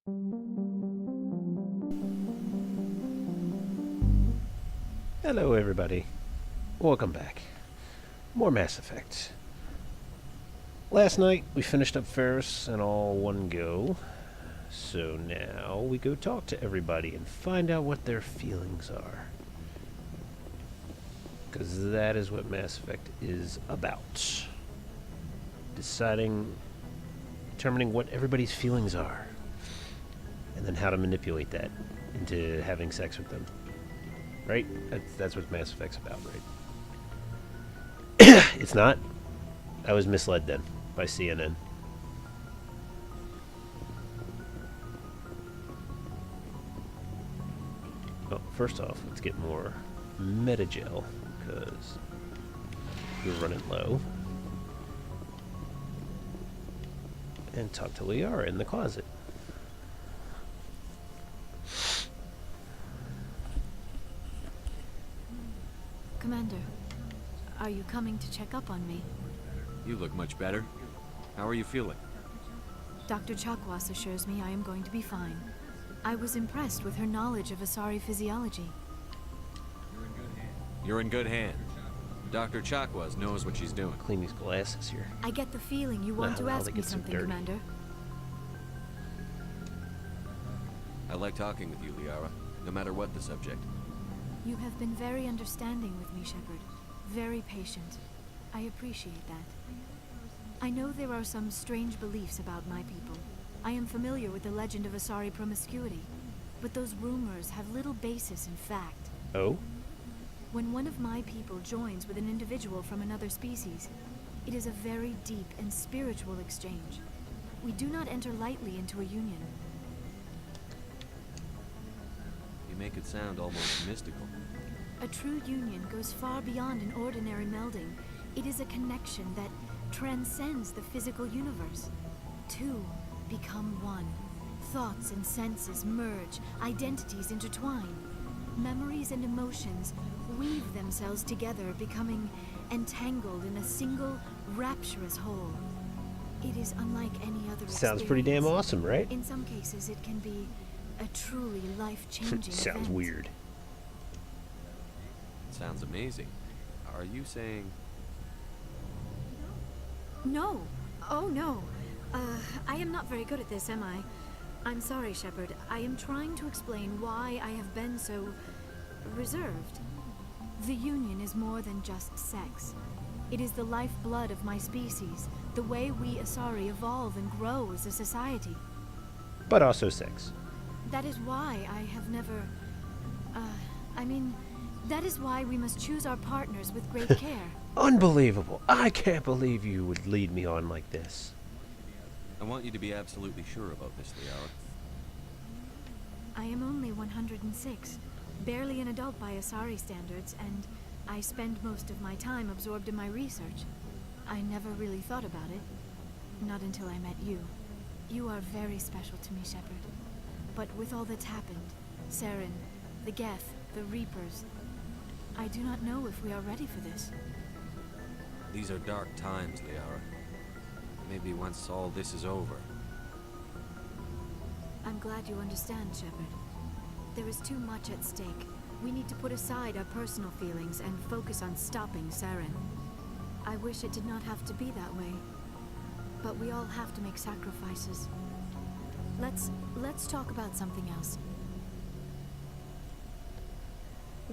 Hello everybody, welcome back. More Mass Effect. Last night we finished up Ferris in all one go, so now we go talk to everybody and find out what their feelings are. Because that is what Mass Effect is about. Determining what everybody's feelings are, and then how to manipulate that into having sex with them. Right? That's what Mass Effect's about, right? It's not? I was misled then by CNN. Well, first off, let's get more metagel, because we're running low. And talk to Liara in the closet. Commander, are you coming to check up on me? You look much better. How are you feeling? Dr. Chakwas assures me I am going to be fine. I was impressed with her knowledge of Asari physiology. You're in good hands. Dr. Chakwas knows what she's doing. Clean these glasses here. I get the feeling you want to ask me something, Commander. I like talking with you, Liara, no matter what the subject. You have been very understanding with me, Shepard. Very patient. I appreciate that. I know there are some strange beliefs about my people. I am familiar with the legend of Asari promiscuity, but those rumors have little basis in fact. Oh? When one of my people joins with an individual from another species, it is a very deep and spiritual exchange. We do not enter lightly into a union. You make it sound almost mystical. A true union goes far beyond an ordinary melding. It is a connection that transcends the physical universe. Two become one. Thoughts and senses merge, identities intertwine. Memories and emotions weave themselves together, becoming entangled in a single, rapturous whole. It is unlike any other experience. Sounds pretty damn awesome, right? In some cases, it can be a truly life-changing Sounds event. weird. Sounds amazing. Are you saying... No. Oh, no. I am not very good at this, am I? I'm sorry, Shepard. I am trying to explain why I have been so... reserved. The Union is more than just sex. It is the lifeblood of my species, the way we Asari evolve and grow as a society. But also sex. That is why I have never... that is why we must choose our partners with great care. Unbelievable. I can't believe you would lead me on like this. I want you to be absolutely sure about this, Liara. I am only 106, barely an adult by Asari standards, and I spend most of my time absorbed in my research. I never really thought about it. Not until I met you. You are very special to me, Shepard. But with all that's happened, Saren, the Geth, the Reapers, I do not know if we are ready for this. These are dark times, Liara. Maybe once all this is over. I'm glad you understand, Shepard. There is too much at stake. We need to put aside our personal feelings and focus on stopping Saren. I wish it did not have to be that way. But we all have to make sacrifices. Let's talk about something else.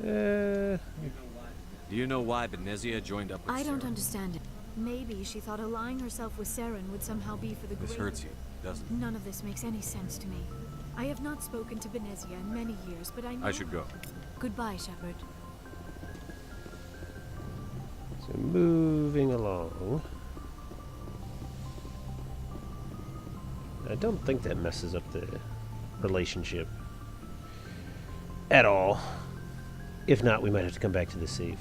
Do you know why Benezia joined up with I don't Saren? understand it. Maybe she thought allying herself with Saren would somehow be for the This greater... hurts you, doesn't it? None of this makes any sense to me. I have not spoken to Benezia in many years, but I know... I should go. Goodbye, Shepard. So moving along. I don't think that messes up the relationship at all. If not, we might have to come back to the save.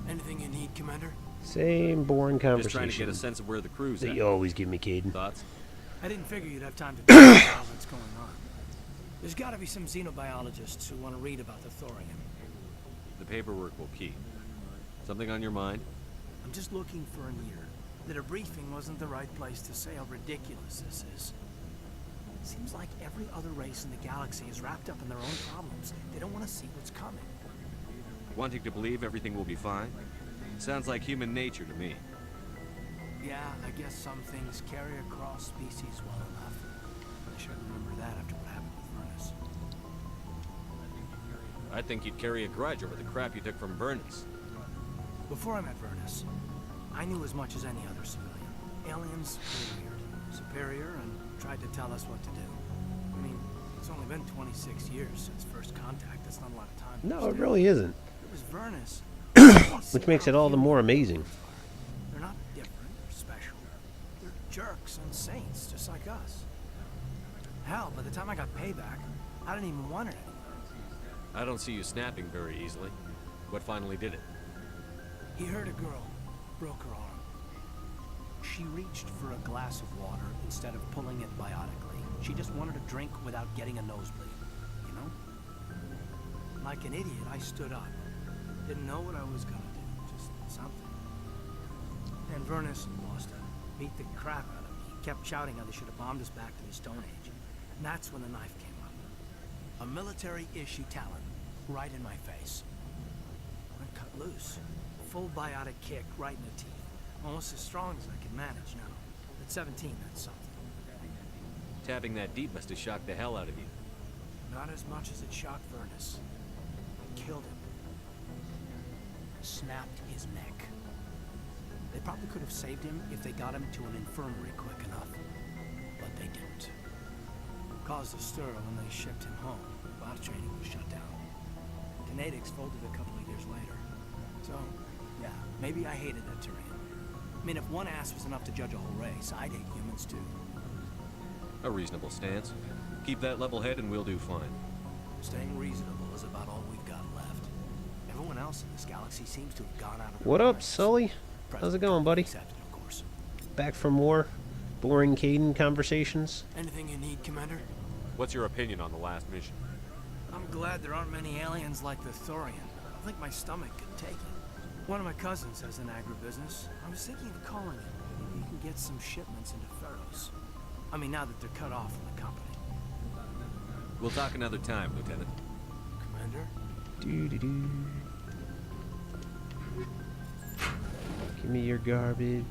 Anything you need, Commander? Same boring conversation Just trying to get a sense of where the crew's that at. you always give me, Caden. Thoughts? I didn't figure you'd have time to talk about what's going on. There's got to be some xenobiologists who want to read about the thorium. The paperwork will keep. Something on your mind? I'm just looking for an ear. that a briefing wasn't the right place to say how ridiculous this is. Seems like every other race in the galaxy is wrapped up in their own problems. They don't want to see what's coming. Wanting to believe everything will be fine? Sounds like human nature to me. Yeah, I guess some things carry across species well enough. I should remember that after what happened with Vernus. I think you'd carry a grudge over the crap you took from Vernus. Before I met Vernus, I knew as much as any other civilian. Aliens were weird, superior, and tried to tell us what to do. I mean, it's only been 26 years since first contact. That's not a lot of time. No, it really isn't. It was Vernus. Which makes it all the more amazing. They're not different or special. They're jerks and saints, just like us. Hell, by the time I got payback, I didn't even want it anymore. I don't see you snapping very easily. What finally did it? He hurt a girl, broke her arm. She reached for a glass of water instead of pulling it biotically. She just wanted a drink without getting a nosebleed, you know? Like an idiot, I stood up. Didn't know what I was gonna do, just something. And Vernus lost it. Beat the crap out of me. He kept shouting how they should have bombed us back to the Stone Age. And that's when the knife came up. A military-issue talon, right in my face. I cut loose. Full biotic kick right in the teeth. Almost as strong as I could manage now. At 17, that's something. Tapping that deep must have shocked the hell out of you. Not as much as it shocked Vernus. It killed him. Snapped his neck. They probably could have saved him if they got him to an infirmary quick enough. But they didn't. Caused a stir when they shipped him home. Bot training was shut down. Kinetics folded a couple of years later. So, yeah, maybe I hated that terrain. I mean, if one ass was enough to judge a whole race, I'd hate humans too. A reasonable stance. Keep that level head and we'll do fine. Staying reasonable is about all we've got left. Everyone else in this galaxy seems to have gone out of What up, awareness. Sully? How's it going, buddy? Accepted, of course. Back for more boring Caden conversations? Anything you need, Commander? What's your opinion on the last mission? I'm glad there aren't many aliens like the Thorian. I think my stomach could take it. One of my cousins has an agribusiness. I was thinking of calling him. Maybe he can get some shipments into Pharaohs. I mean, now that they're cut off from the company. We'll talk another time, Lieutenant. Commander? Doo-doo-doo. Give me your garbage.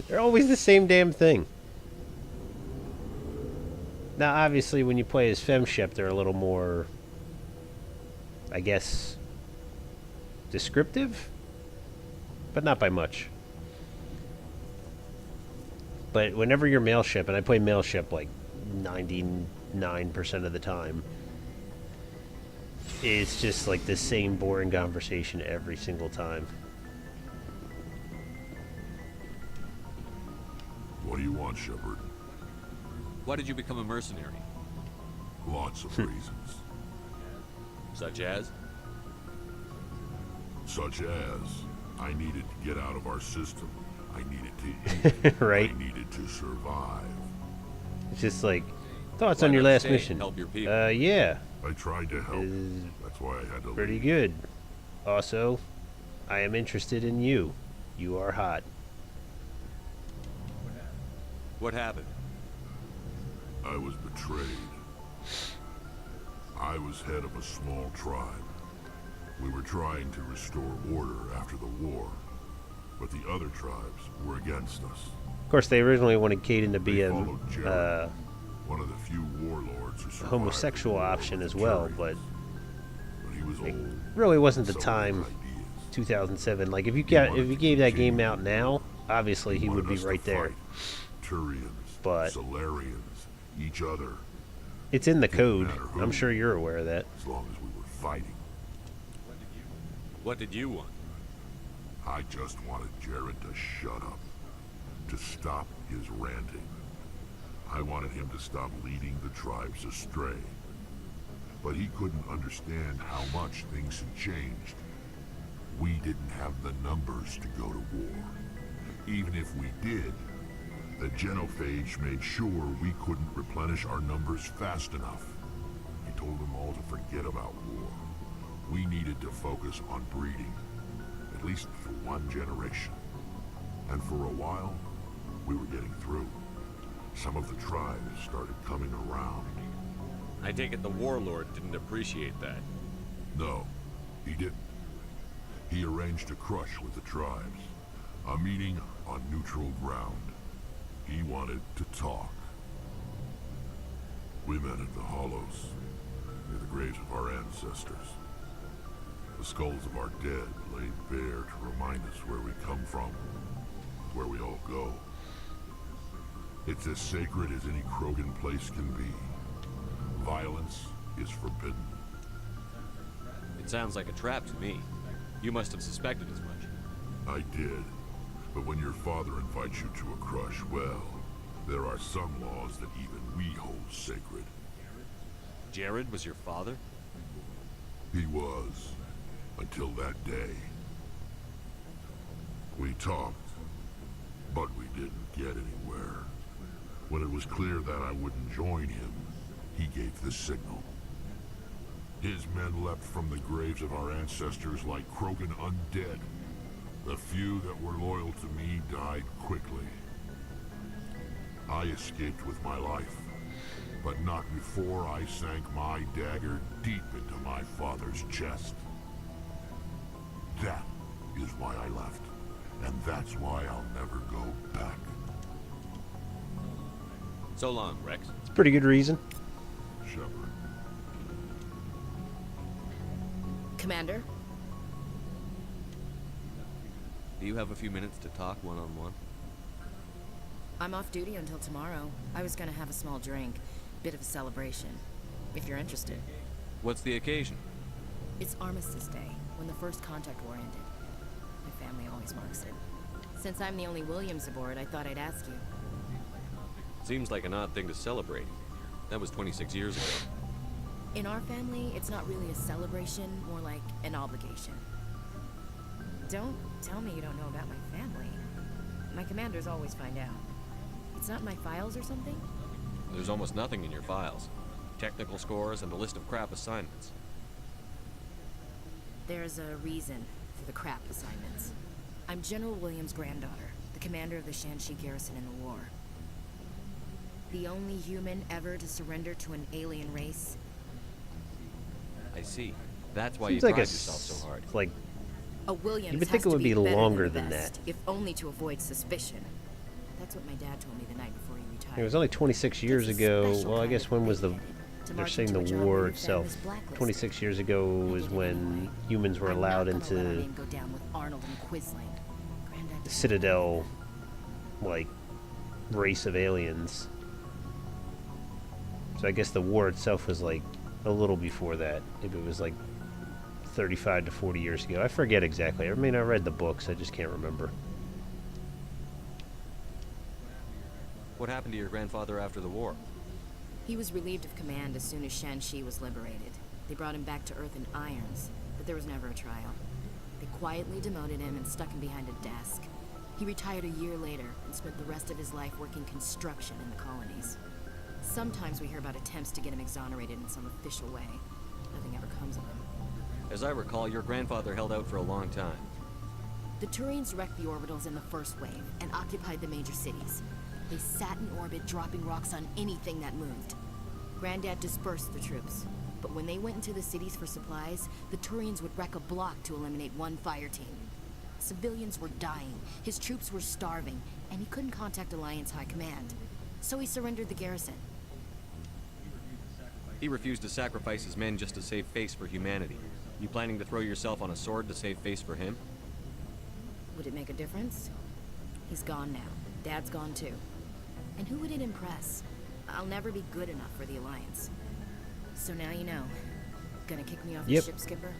They're always the same damn thing. Now, obviously, when you play as Femship, they're a little more, I guess, descriptive, but not by much. But whenever you're male ship, and I play male ship like 99% of the time, it's just like the same boring conversation every single time. What do you want, Shepard? Why did you become a mercenary? Lots of reasons. Such as? Such as, I needed to get out of our system. I needed to eat. Right? I needed to survive. It's just like, thoughts Why on your not last stay and mission? help your people? Yeah. I tried to help. Is That's why I had to pretty leave. good. Also, I am interested in you. You are hot. What happened? I was betrayed. I was head of a small tribe. We were trying to restore order after the war, but the other tribes were against us. Of course, they originally wanted Caden to be They a followed Jared, one of the few warlords who survived homosexual the war option with as well, Turians. but But he was it old. really wasn't the so time. with ideas. 2007. Like if you wanted gave to that continue. game out now, obviously he would Wanted be us to right there. fight. Turians, But- Solarians, each other, It's in the Didn't code. matter who. I'm sure you're aware of that. as long as we were fighting. What did you want? I just wanted Jared to shut up, to stop his ranting. I wanted him to stop leading the tribes astray. But he couldn't understand how much things had changed. We didn't have the numbers to go to war. Even if we did, the genophage made sure we couldn't replenish our numbers fast enough. He told them all to forget about war. We needed to focus on breeding, at least for one generation. And for a while, we were getting through. Some of the tribes started coming around. I take it the warlord didn't appreciate that. No, he didn't. He arranged a crush with the tribes. A meeting on neutral ground. He wanted to talk. We met at the Hollows, near the graves of our ancestors. The skulls of our dead laid bare to remind us where we come from, where we all go. It's as sacred as any Krogan place can be. Violence is forbidden. It sounds like a trap to me. You must have suspected as much. I did. But when your father invites you to a crush, well, there are some laws that even we hold sacred. Jared was your father? He was. Until that day. We talked, but we didn't get anywhere. When it was clear that I wouldn't join him, he gave the signal. His men leapt from the graves of our ancestors like Krogan undead. The few that were loyal to me died quickly. I escaped with my life, but not before I sank my dagger deep into my father's chest. That is why I left, and that's why I'll never go back. So long, Rex. It's a pretty good reason. Shepard. Commander? Do you have a few minutes to talk one-on-one? I'm off duty until tomorrow. I was gonna have a small drink. Bit of a celebration. If you're interested. What's the occasion? It's Armistice Day, when the first contact war ended. My family always marks it. Since I'm the only Williams aboard, I thought I'd ask you. Seems like an odd thing to celebrate. That was 26 years ago. In our family, it's not really a celebration, more like an obligation. Don't tell me you don't know about my family. My commanders always find out. It's not in my files or something? There's almost nothing in your files. Technical scores and a list of crap assignments. There's a reason for the crap assignments. I'm General Williams' granddaughter, the commander of the Shanxi garrison in the war. The only human ever to surrender to an alien race. I see. That's why Seems you like tried a yourself so hard. like A Williams You would has think it to would be better longer the than best, that. if only to avoid suspicion. That's what my dad told me the night before he retired. it was only 26 years It's a ago. special Well, I kind guess of when was the big-headed, to they're march saying into the a job where war your itself. family's blacklisted. 26 years ago I was did it when anyway. humans were I'm allowed not gonna let our into name go down with Arnold and Quisling. Granddad the didn't Citadel, like, race of aliens. So I guess the war itself was like a little before that. Maybe it was like 35 to 40 years ago. I forget exactly. I mean, I read the books. I just can't remember. What happened to your grandfather after the war? He was relieved of command as soon as Shanxi was liberated. They brought him back to Earth in irons, but there was never a trial. They quietly demoted him and stuck him behind a desk. He retired a year later and spent the rest of his life working construction in the colonies. Sometimes we hear about attempts to get him exonerated in some official way. Nothing ever comes of him. As I recall, your grandfather held out for a long time. The Turians wrecked the orbitals in the first wave and occupied the major cities. They sat in orbit, dropping rocks on anything that moved. Granddad dispersed the troops, but when they went into the cities for supplies, the Turians would wreck a block to eliminate one fire team. Civilians were dying, his troops were starving, and he couldn't contact Alliance High Command. So he surrendered the garrison. He refused to sacrifice his men just to save face for humanity. You planning to throw yourself on a sword to save face for him? Would it make a difference? He's gone now. Dad's gone too. And who would it impress? I'll never be good enough for the Alliance. So now you know. Gonna kick me off Yep. the ship, Skipper?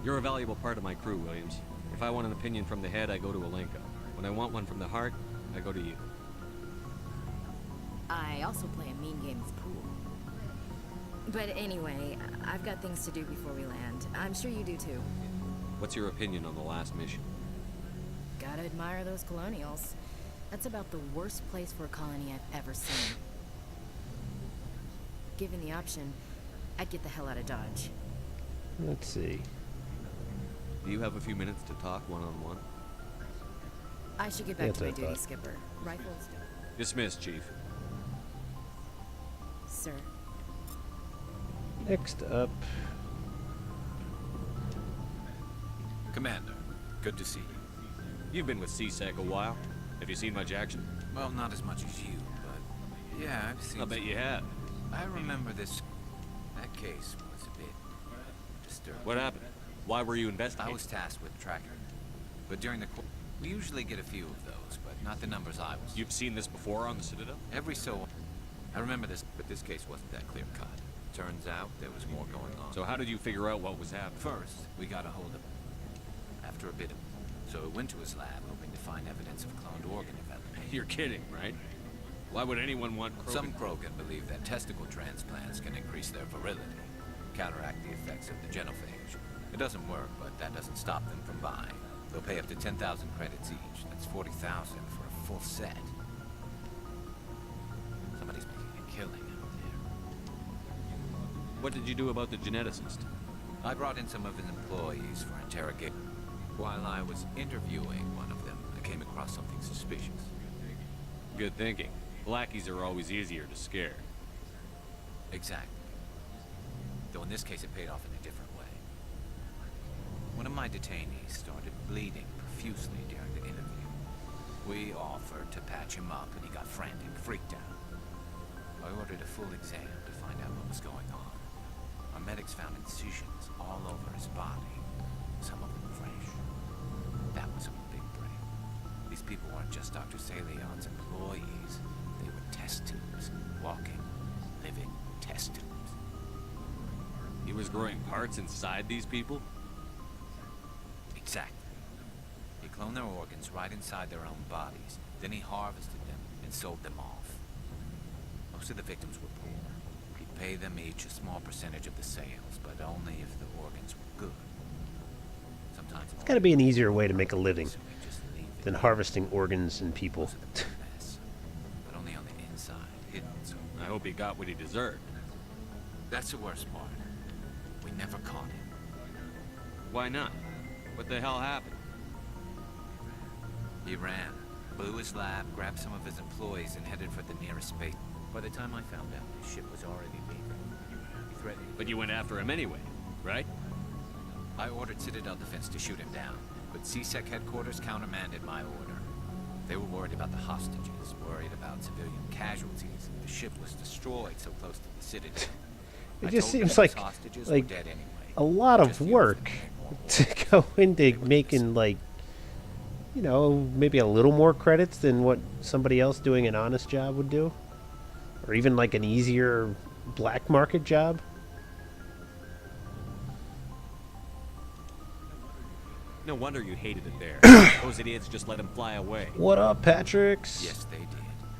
You're a valuable part of my crew, Williams. If I want an opinion from the head, I go to Alenka. When I want one from the heart, I go to you. I also play a mean game of pool. But anyway, I've got things to do before we land. I'm sure you do too. What's your opinion on the last mission? Gotta admire those colonials. That's about the worst place for a colony I've ever seen. Given the option, I'd get the hell out of Dodge. Let's see. Do you have a few minutes to talk one-on-one? I should get back Yeah, to my that's what I duty, thought. Skipper. Rifles, Dismissed, Chief. sir. Next up. Commander, good to see you. You've been with CSEC a while. Have you seen much action? Well, not as much as you, but yeah, I've seen. I bet you have. I remember this. That case was a bit disturbing. What happened? Why were you investigating? I was tasked with tracking it, but during the we usually get a few of those, but not the numbers I was. You've seen this before on the Citadel? Every so. I remember this, but this case wasn't that clear cut. Turns out there was more going on. So how did you figure out what was happening? First, we got a hold of him. After a bit of, so we went to his lab hoping to find evidence of cloned organ development. You're kidding, right? Why would anyone want Krogan? Some Krogan believe that testicle transplants can increase their virility, counteract the effects of the genophage. It doesn't work, but that doesn't stop them from buying. They'll pay up to 10,000 credits each. That's 40,000 for a full set. Somebody's making a killing out there. What did you do about the geneticist? I brought in some of his employees for interrogation. While I was interviewing one of them, I came across something suspicious. Good thinking. Blackies are always easier to scare. Exactly. Though in this case it paid off in a different way. One of my detainees started bleeding profusely during the interview. We offered to patch him up and he got frantic, freaked out. I ordered a full exam to find out what was going on. Our medics found incisions all over his body, some of them fresh. That was a big break. These people weren't just Dr. Salion's employees. They were test tubes, walking, living test tubes. He was growing parts inside these people? Exactly. He cloned their organs right inside their own bodies. Then he harvested them and sold them off. Most of the victims were poor. He'd pay them each a small percentage of the sales, but only if the organs were good. Sometimes It's got to be an easier way to make a living so he'd just leave it than harvesting organs and people. to the mess. But only on the inside, hidden. So I hope he got what he deserved. that's the worst part. We never caught him. Why not? What the hell happened? He ran, blew his lab, grabbed some of his employees, and headed for the nearest space. By the time I found out, his ship was already leaving. He threatened. But you went after him anyway, right? I ordered Citadel Defense to shoot him down, but CSEC headquarters countermanded my order. They were worried about the hostages, worried about civilian casualties. The ship was destroyed so close to the Citadel. It I just told them seems those like hostages were like dead anyway. a lot of Just used work them to make more to go into making, like, you know, maybe a little more credits than what somebody else doing an honest job would do, or even like an easier black market job. No wonder you hated it there. Those idiots just let him fly away. What up, Patrick's? Yes, they did.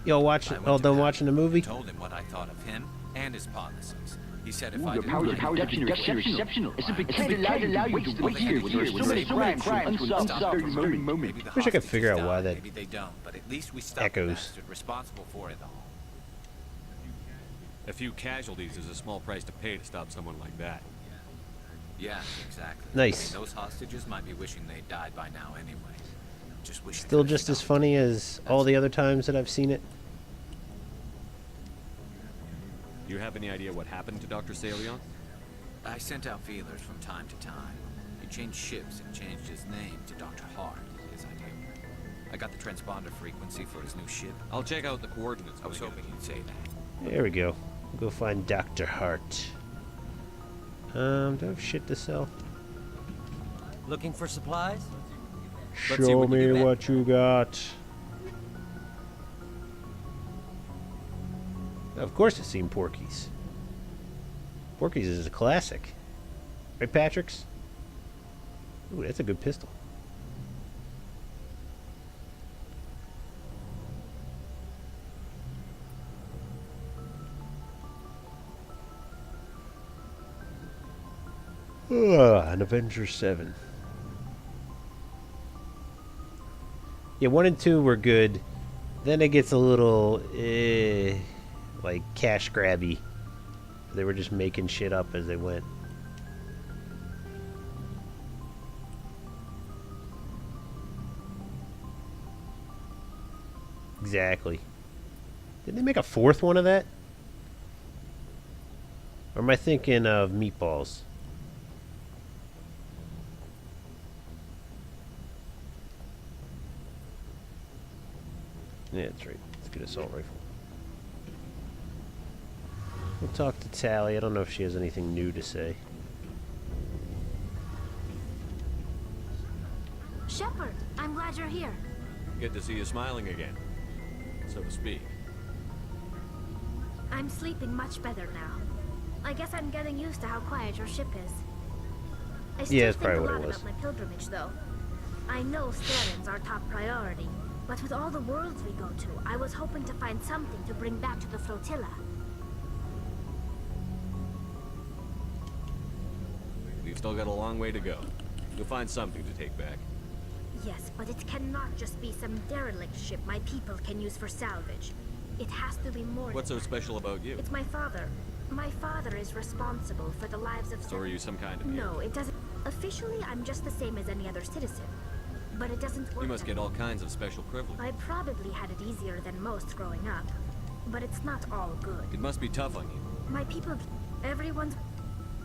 Yo, watching? I went Oh, to done Pat watching the and movie? told him what I thought of him and his policies. He said if I Your didn't powers like are exceptional. It's a big can't allow you to wait here when there are so many crimes unsolved moment. maybe the Wish I could hostages figure out why die, that maybe they don't, but at least we stopped the echoes. bastard responsible for it all. A few casualties is a small price to pay to stop someone like that. Yeah, exactly. Nice. I mean, those hostages might be wishing they died by now anyway. Just wish. Still just as funny as all the other times that I've seen it. Do you have any idea what happened to Dr. Salion? I sent out feelers from time to time. He changed ships and changed his name to Dr. Hart, his idea. I got the transponder frequency for his new ship. I'll check out the coordinates. I was hoping you'd say that. There we go. We'll go find Dr. Hart. Do I have shit to sell? Looking for supplies? Let's see Show what you me do, man. what you got. Of course, I've seen Porky's. Porky's is a classic. Right, Patrick's? Ooh, that's a good pistol. An Avenger 7. Yeah, 1 and 2 were good. Then it gets a little, like, cash grabby. They were just making shit up as they went. Exactly. Did they make a fourth one of that? Or am I thinking of Meatballs? Yeah, that's right. It's a good assault rifle. We'll talk to Tally. I don't know if she has anything new to say. Shepard, I'm glad you're here. Good to see you smiling again, so to speak. I'm sleeping much better now. I guess I'm getting used to how quiet your ship is. I still Yeah, that's think probably a what lot it was. about my pilgrimage, though. I know Steren's our top priority, but with all the worlds we go to, I was hoping to find something to bring back to the flotilla. We've still got a long way to go. You'll find something to take back. Yes, but it cannot just be some derelict ship my people can use for salvage. It has to be more What's than so special about you? It's my father. My father is responsible for the lives of... So are you some kind of No, it doesn't... Officially, I'm just the same as any other citizen. But it doesn't work. You must that get all way. kinds of special privileges. I probably had it easier than most growing up. But it's not all good. It must be tough on you. My people... Everyone's...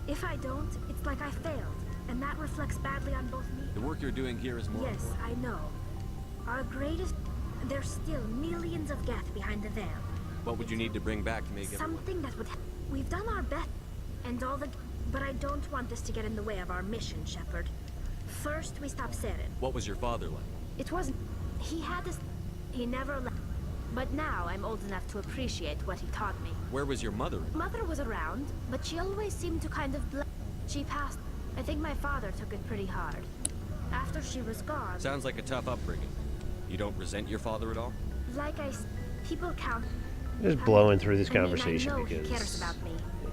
If I don't, it's like I failed. And that reflects badly on both me... The work you're doing here is more... Yes, I know. Our greatest... There's still millions of Geth behind the veil. What would you need to bring back to make it... Something that would... We've done our best. And all the... But I don't want this to get in the way of our mission, Shepard. First, we stop Seren. What was your father like? It wasn't... He had this... He never left. But now I'm old enough to appreciate what he taught me. Where was your mother? Mother was around, but she always seemed to kind of... She passed. I think my father took it pretty hard. After she was gone... Sounds like a tough upbringing. You don't resent your father at all? Like people count... Just blowing through this I mean, conversation I know he cares because, about me,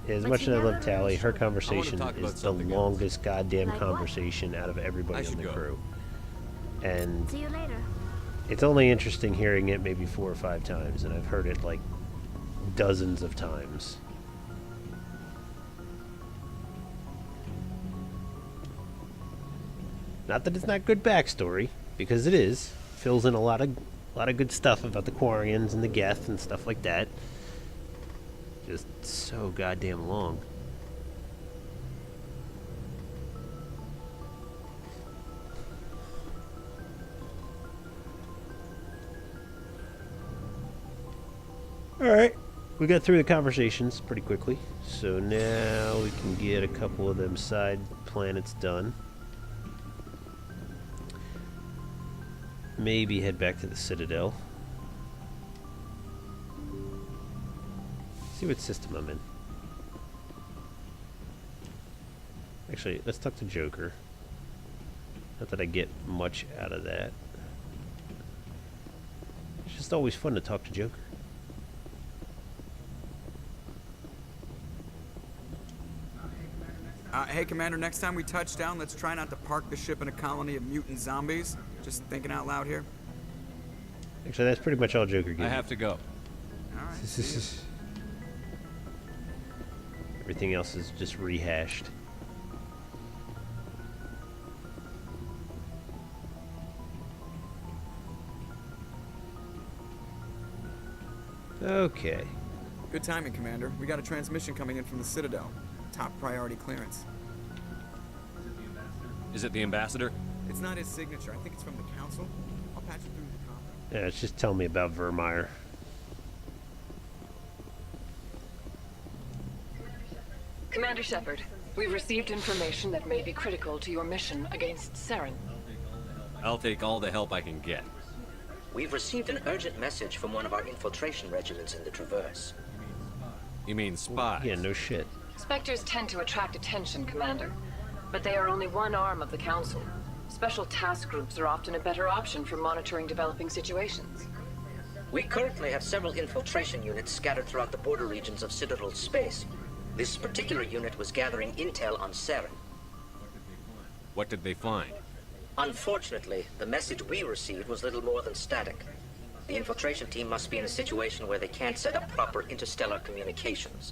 as but much he as I never love Tally, really her showed. conversation talk about is the something else. longest goddamn Like what? conversation out of everybody I on should the go. crew. And See you later. it's only interesting hearing it maybe 4 or 5 times, and I've heard it like dozens of times. Not that it's not good backstory, because it is. Fills in a lot of good stuff about the Quarians and the Geth and stuff like that. Just so goddamn long. Alright, we got through the conversations pretty quickly, so now we can get a couple of them side planets done. Maybe head back to the Citadel. See what system I'm in. Actually, let's talk to Joker. Not that I get much out of that. It's just always fun to talk to Joker. Hey, Commander, next time we touch down, let's try not to park the ship in a colony of mutant zombies. Just thinking out loud here. Actually, that's pretty much all Joker gave I me. have to go. All right. Everything else is just rehashed. Okay. Good timing, Commander. We got a transmission coming in from the Citadel. Top priority clearance. Is it the ambassador? It's not his signature. I think it's from the Council. I'll patch it through the conference. Yeah, it's just tell me about Vermeer. Commander Shepard, we've received information that may be critical to your mission against Saren. I'll take all the help I can get. We've received an urgent message from one of our infiltration regiments in the Traverse. You mean spies? Yeah, no shit. Spectres tend to attract attention, Commander, but they are only one arm of the Council. Special task groups are often a better option for monitoring developing situations. We currently have several infiltration units scattered throughout the border regions of Citadel space. This particular unit was gathering intel on Saren. What did they find? Unfortunately, the message we received was little more than static. The infiltration team must be in a situation where they can't set up proper interstellar communications.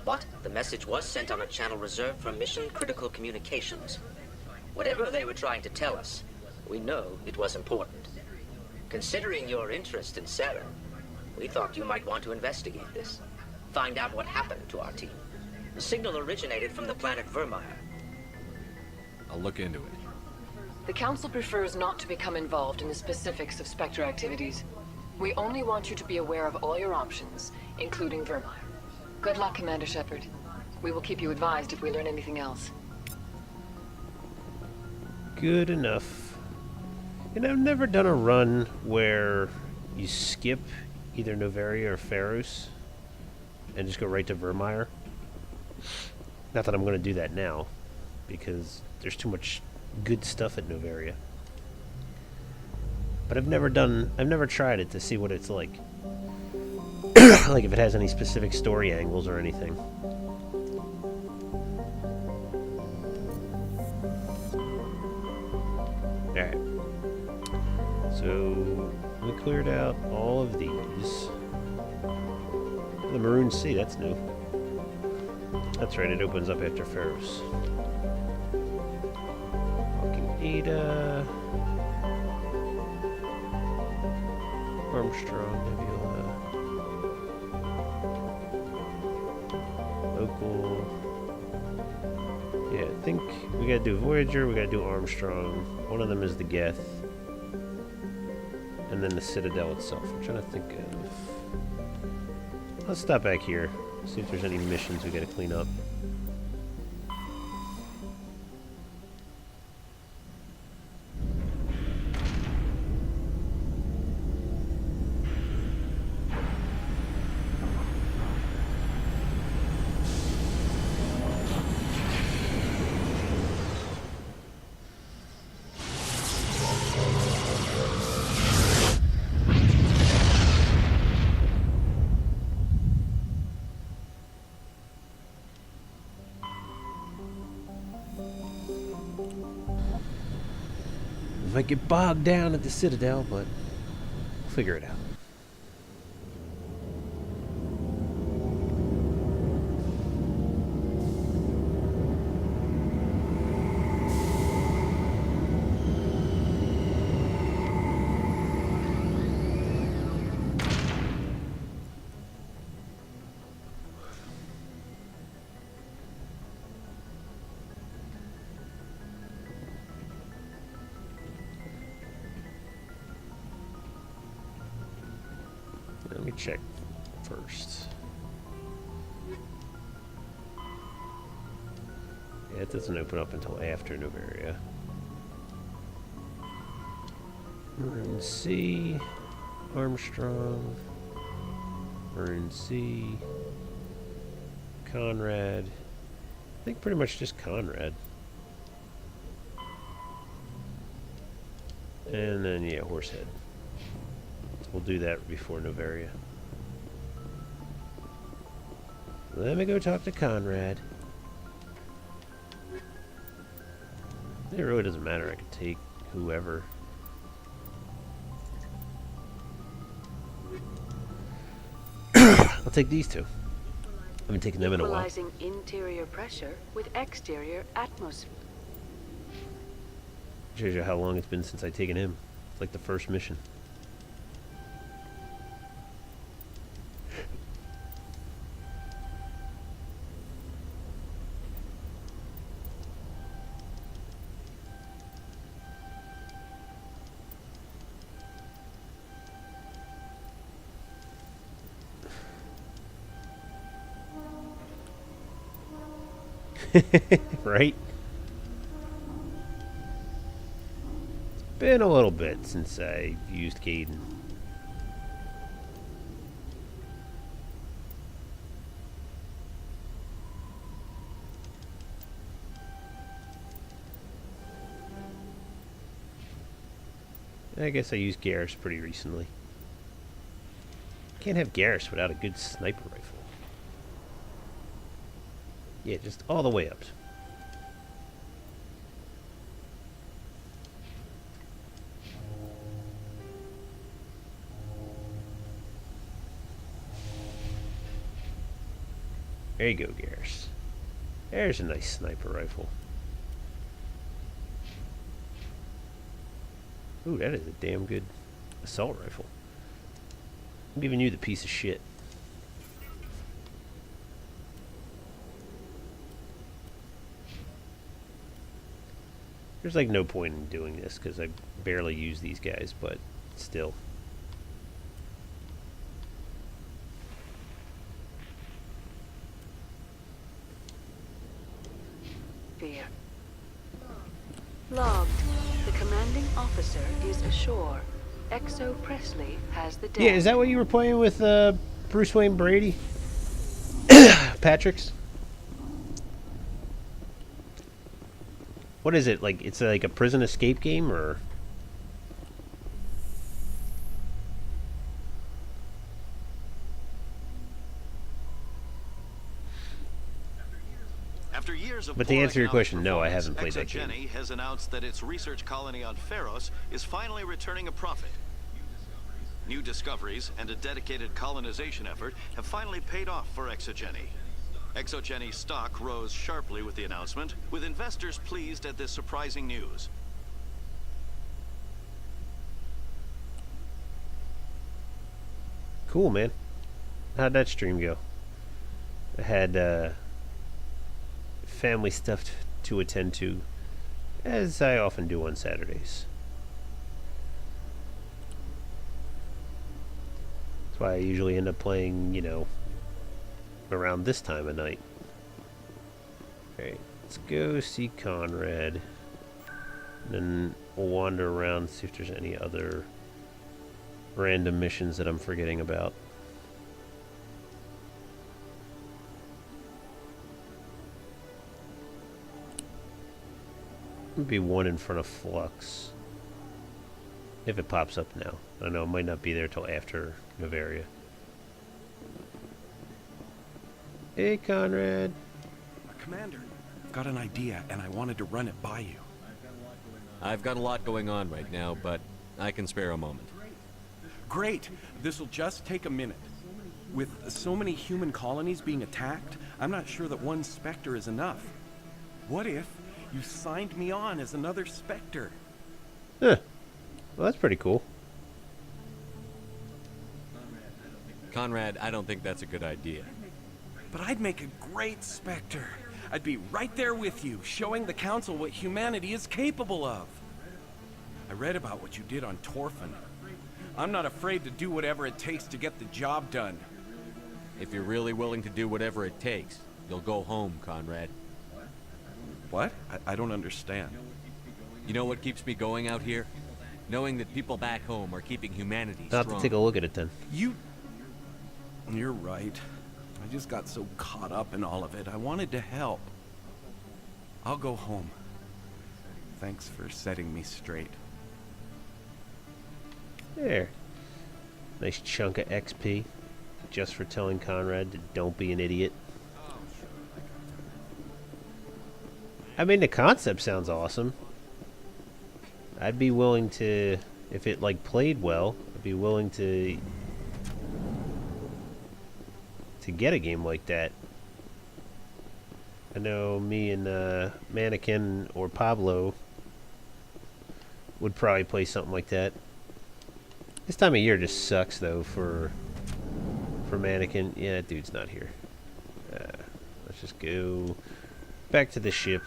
But the message was sent on a channel reserved for mission-critical communications. Whatever they were trying to tell us, we know it was important. Considering your interest in Saturn, we thought you might want to investigate this. Find out what happened to our team. The signal originated from the planet Vermeer. I'll look into it. The Council prefers not to become involved in the specifics of Spectre activities. We only want you to be aware of all your options, including Vermeer. Good luck, Commander Shepard. We will keep you advised if we learn anything else. Good enough. And I've never done a run where you skip either Noveria or Ferus and just go right to Vermeer. Not that I'm going to do that now, because there's too much good stuff at Noveria. But I've never tried it to see what it's like. Like if it has any specific story angles or anything. Alright. So we cleared out all of these. The Maroon Sea, that's new. That's right, it opens up after Ferris. Fucking Ada. Armstrong, Nebula. Local. Yeah, I think we gotta do Voyager, we gotta do Armstrong. One of them is the Geth. And then the Citadel itself. I'm trying to think of... Let's stop back here. See if there's any missions we gotta clean up. Might get bogged down at the Citadel, but we'll figure it out. Let me check first. Yeah, it doesn't open up until after Noveria. Maroon Sea, Armstrong, Maroon Sea, Conrad. I think pretty much just Conrad. And then, yeah, Horsehead. We'll do that before Noveria. Let me go talk to Conrad. It really doesn't matter. I could take whoever. I'll take these two. I haven't taken them in a while. Equalizing interior pressure with exterior atmosphere. Shows you how long it's been since I've taken him. It's like the first mission. Right? It's been a little bit since I used Caden. I guess I used Garrus pretty recently. Can't have Garrus without a good sniper rifle. Yeah, just all the way up. There you go, Garrus. There's a nice sniper rifle. Ooh, that is a damn good assault rifle. I'm giving you the piece of shit. There's like no point in doing this because I barely use these guys, but still. Fear. Logged. The commanding officer is ashore. Exo Presley has the deck. Yeah, is that what you were playing with Bruce Wayne Brady? Patrick's? What is it? Like it's like a prison escape game or After years of But to poor answer your economic question, no, I performance, haven't played that game. ExoGeni has announced that its research colony on Pharos is finally returning a profit. New discoveries and a dedicated colonization effort have finally paid off for ExoGeni. ExoGeni's stock rose sharply with the announcement, with investors pleased at this surprising news. Cool, man. How'd that stream go? I had family stuff to attend to, as I often do on Saturdays. That's why I usually end up playing, you know, around this time of night. Alright, let's go see Conrad. And then we'll wander around, see if there's any other random missions that I'm forgetting about. Be one in front of Flux. If it pops up now. I don't know, it might not be there till after Novaria. Hey, Conrad. Commander, I've got an idea, and I wanted to run it by you. I've got a lot going on right now, but I can spare a moment. Great! This'll just take a minute. With so many human colonies being attacked, I'm not sure that one Spectre is enough. What if you signed me on as another Spectre? Huh. Well, that's pretty cool. Conrad, I don't think that's a good idea. But I'd make a great Spectre. I'd be right there with you, showing the Council what humanity is capable of. I read about what you did on Torfin. I'm not afraid to do whatever it takes to get the job done. If you're really willing to do whatever it takes, you'll go home, Conrad. What? I don't understand. You know what keeps me going out here? Knowing that people back home are keeping humanity I'll strong. have to take a look at it then. You're right. I just got so caught up in all of it. I wanted to help. I'll go home. Thanks for setting me straight. There. Nice chunk of XP. Just for telling Conrad to don't be an idiot. I mean, the concept sounds awesome. I'd be willing to, if it like played well, I'd be willing to get a game like that. I know me and Mannequin or Pablo would probably play something like that. This time of year just sucks though for Mannequin. Yeah, that dude's not here. Let's just go back to the ship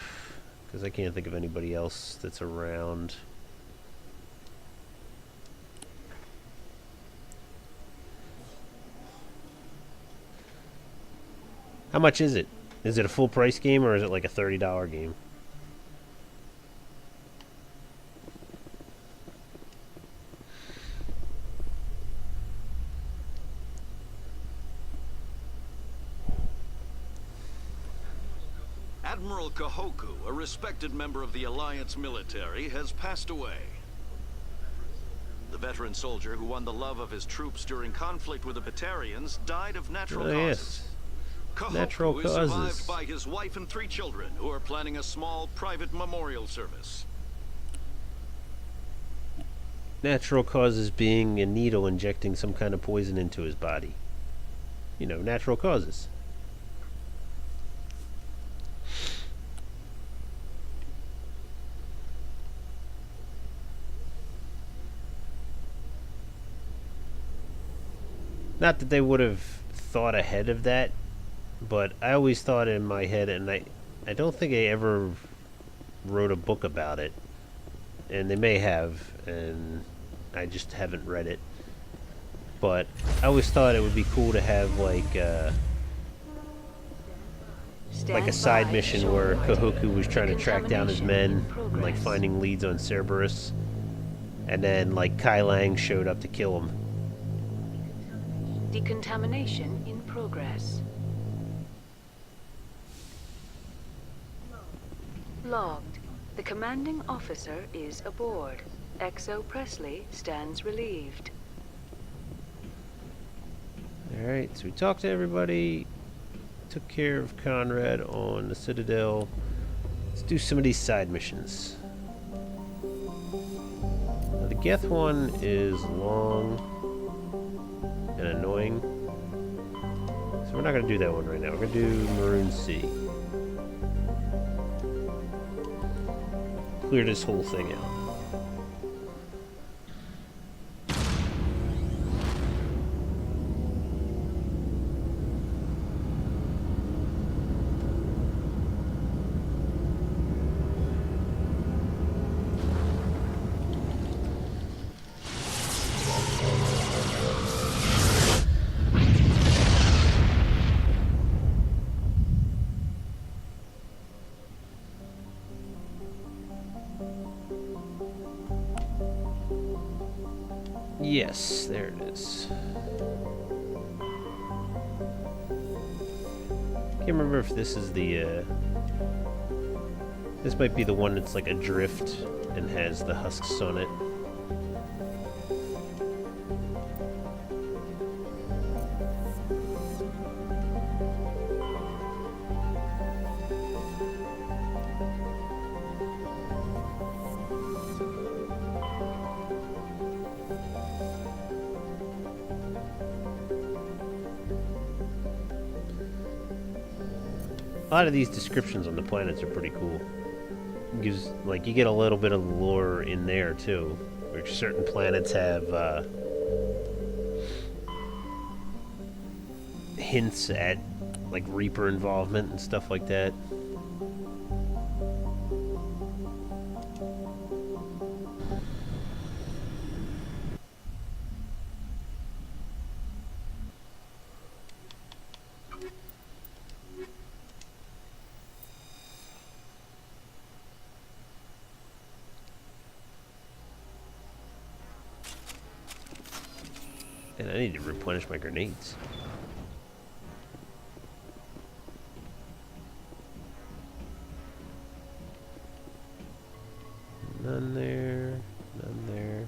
because I can't think of anybody else that's around. How much is it? Is it a full price game or is it like a $30 game? Admiral Kahoku, a respected member of the Alliance military, has passed away. The veteran soldier who won the love of his troops during conflict with the Batarians died of natural causes. Yes. Kahoku Natural is causes. survived by his wife and 3 children, who are planning a small private memorial service. Natural causes being a needle injecting some kind of poison into his body. You know, natural causes. Not that they would have thought ahead of that, but I always thought in my head, and I don't think I ever wrote a book about it, and they may have, and I just haven't read it. But I always thought it would be cool to have like a side mission where Kahoku was trying to track down his men and like finding leads on Cerberus, and then like Kai Lang showed up to kill him. Decontamination in progress. Logged. The commanding officer is aboard. XO Presley stands relieved. Alright, so we talked to everybody, took care of Conrad on the Citadel. Let's do some of these side missions. Now, the Geth one is long and annoying, so we're not going to do that one right now. We're going to do Maroon Sea. Clear this whole thing out. Yes, there it is. Can't remember if this is the, this might be the one that's like adrift and has the husks on it. A lot of these descriptions on the planets are pretty cool. Gives, like, you get a little bit of lore in there too, where certain planets have hints at like Reaper involvement and stuff like that. And I need to replenish my grenades. None there, none there.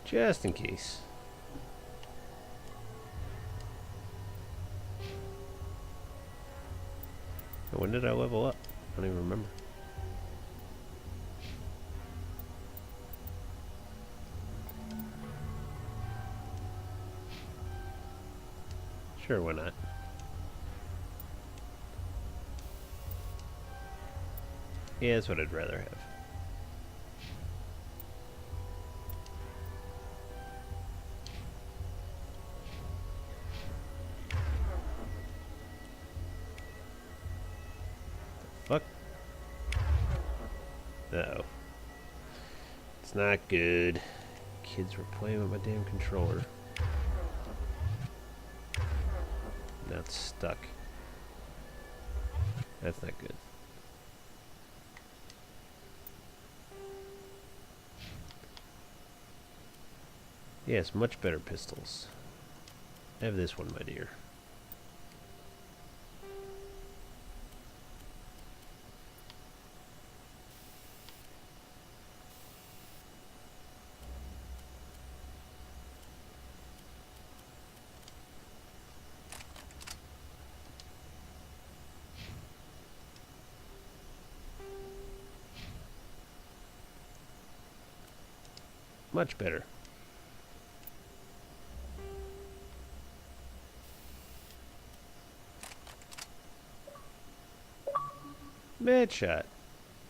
Just in case. When did I level up? I don't even remember. Sure, why not? Yeah, that's what I'd rather have. Fuck. Uh-oh. It's not good. Kids were playing with my damn controller. Now it's stuck. That's not good. Yes, much better pistols. Have this one, my dear. Much better. Mad Shot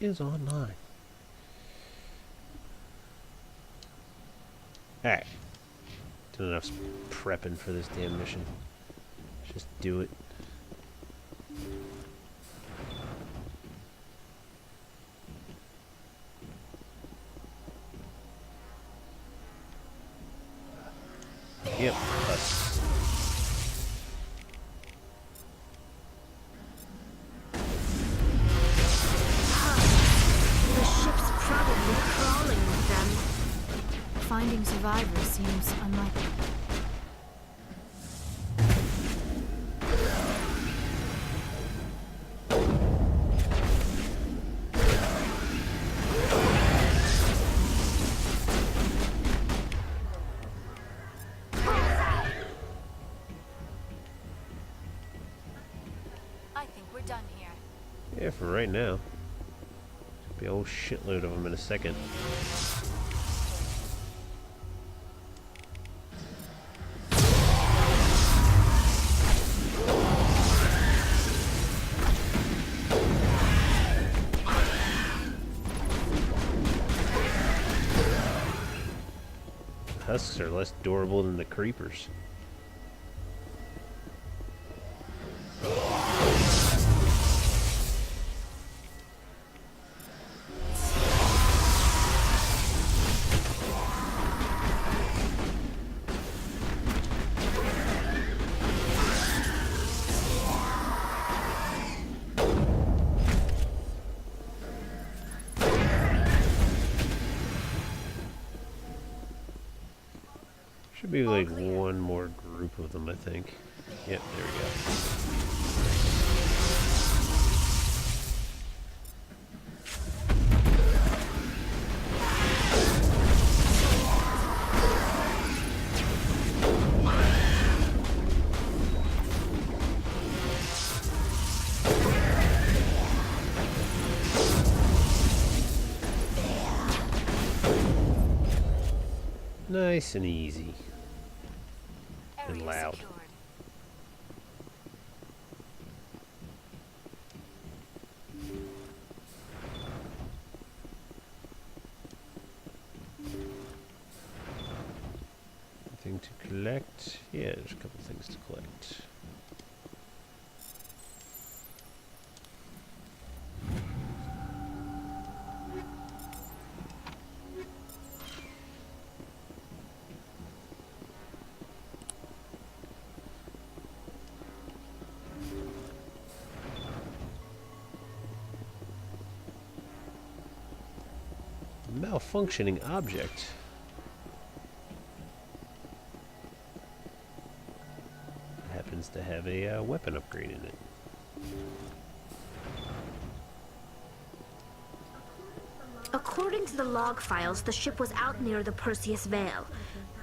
is online. Alright. Done enough prepping for this damn mission. Just do it. Yep, us. The ship's probably crawling with them. Finding survivors seems unlikely. I think we're done here. Yeah, for right now. Be a whole shitload of them in a second. Husks are less durable than the creepers. Should be like one more group of them, I think. Yep, there we go. Nice and easy. And loud. Anything to collect? Yeah, there's a couple things to collect. Malfunctioning object. Happens to have a weapon upgrade in it. According to the log files, the ship was out near the Perseus Veil.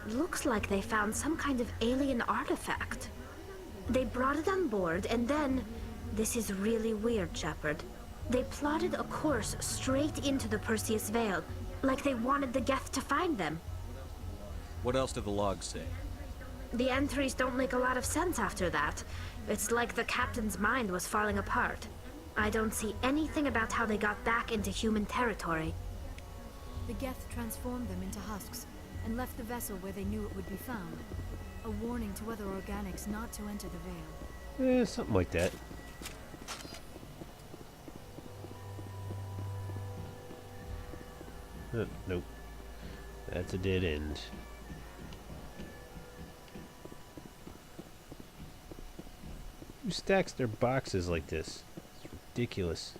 Looks like they found some kind of alien artifact. They brought it on board, and then... This is really weird, Shepard. They plotted a course straight into the Perseus Veil, like they wanted the Geth to find them. What else did the logs say? The entries don't make a lot of sense after that. It's like the captain's mind was falling apart. I don't see anything about how they got back into human territory. The Geth transformed them into husks and left the vessel where they knew it would be found. A warning to other organics not to enter the Veil. Something like that. Nope. That's a dead end. Who stacks their boxes like this? It's ridiculous.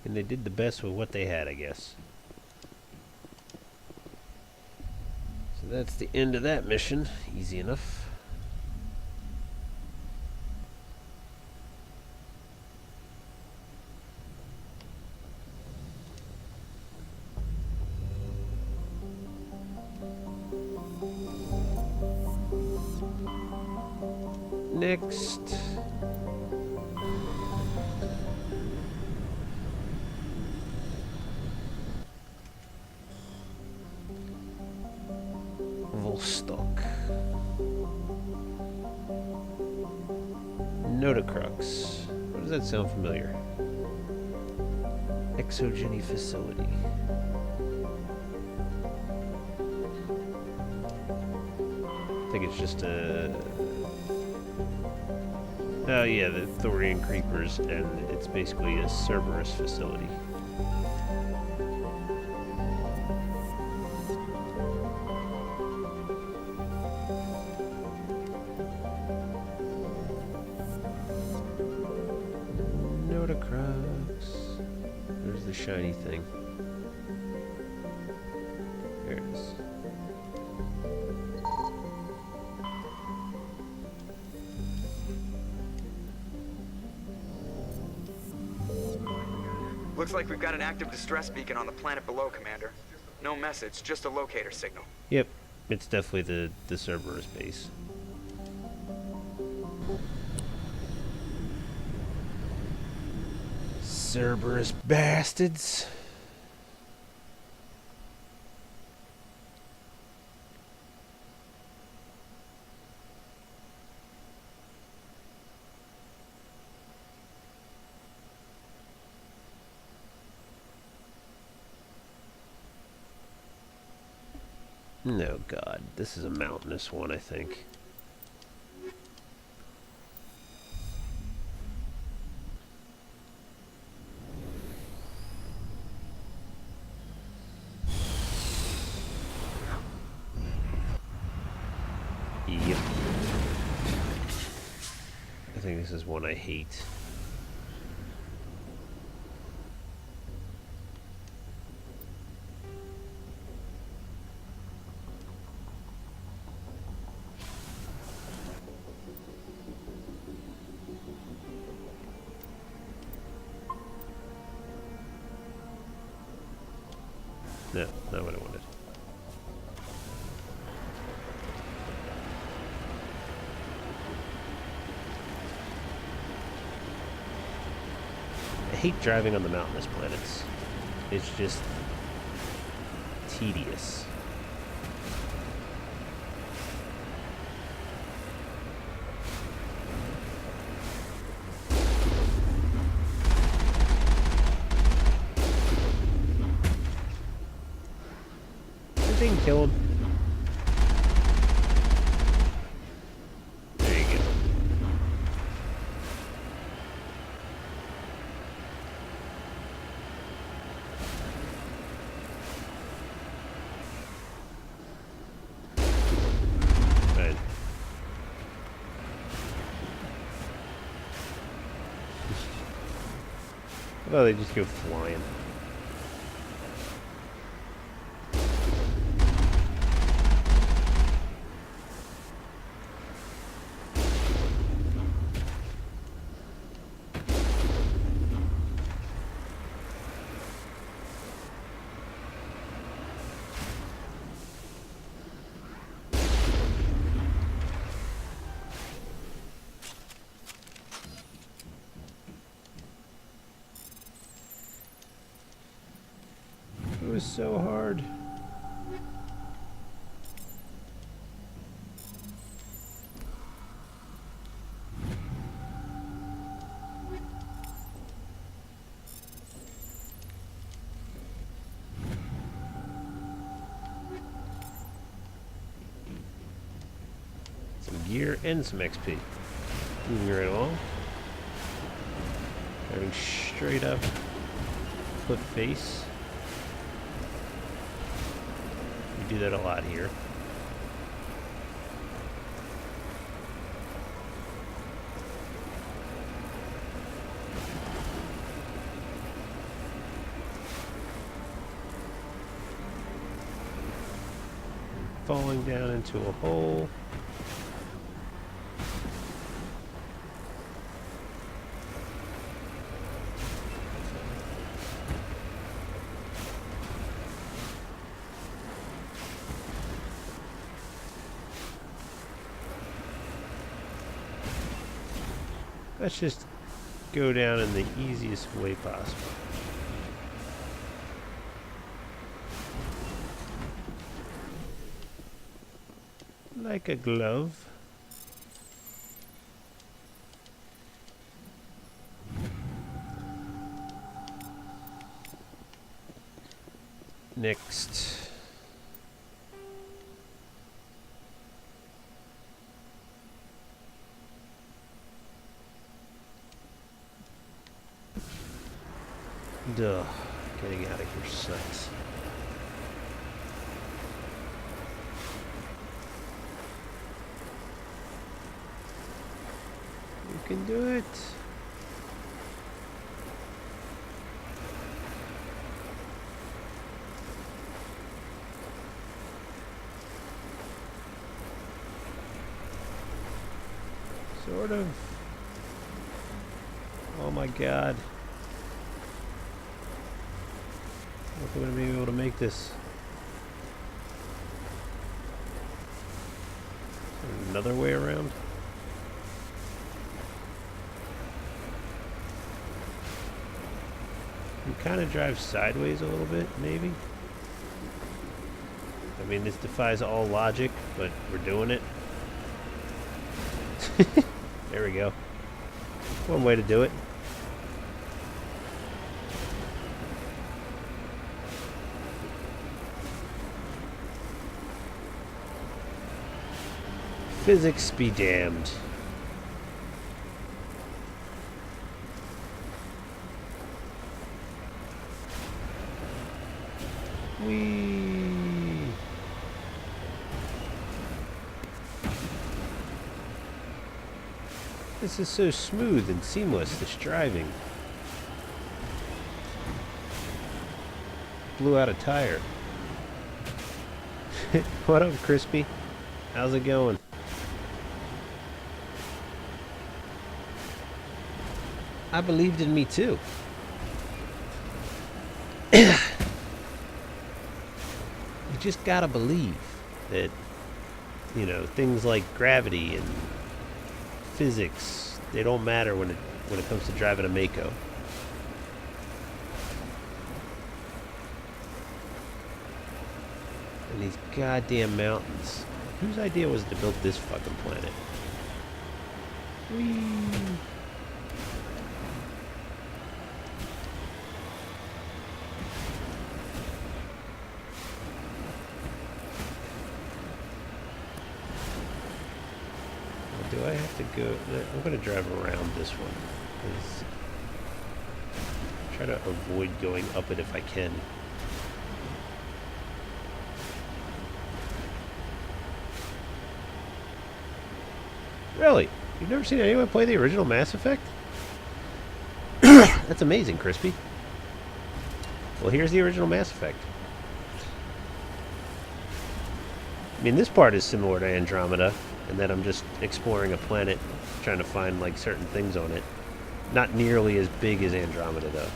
And they did the best with what they had, I guess. So that's the end of that mission. Easy enough. Next. Volstock. Notocrux. Why does that sound familiar? Exogeny facility. I think it's just a... Oh yeah, the Thorian Creepers, and it's basically a Cerberus facility. Notocrux. There's the shiny thing. There it is. Looks like we've got an active distress beacon on the planet below, Commander. No message, just a locator signal. Yep, it's definitely the Cerberus base. Cerberus bastards. No, God, this is a mountainous one, I think. Yep. I think this is one I hate. No, not what I wanted. I hate driving on the mountainous planets. It's just tedious. I think kill him. There you go. Right. Oh, they just go flying. It was so hard. Some gear and some XP. Moving right along. Driving straight up cliff face. We do that a lot here. Falling down into a hole. Let's just go down in the easiest way possible. Like a glove. Next. Duh, getting out of here sucks. You can do it. Sort of. Oh my god. I'm going to be able to make this. Another way around? You kind of drive sideways a little bit, maybe? I mean, this defies all logic, but we're doing it. There we go. One way to do it. Physics be damned. Whee! This is so smooth and seamless, this driving. Blew out a tire. What up, Crispy? How's it going? I believed in me too. You just gotta believe that, you know, things like gravity and physics, they don't matter when it comes to driving a Mako. And these goddamn mountains. Whose idea was it to build this fucking planet? Whee! Do I have to go? I'm going to drive around this one. Try to avoid going up it if I can. Really? You've never seen anyone play the original Mass Effect? That's amazing, Crispy. Well, here's the original Mass Effect. I mean, this part is similar to Andromeda, and then I'm just exploring a planet, trying to find, like, certain things on it. Not nearly as big as Andromeda, though.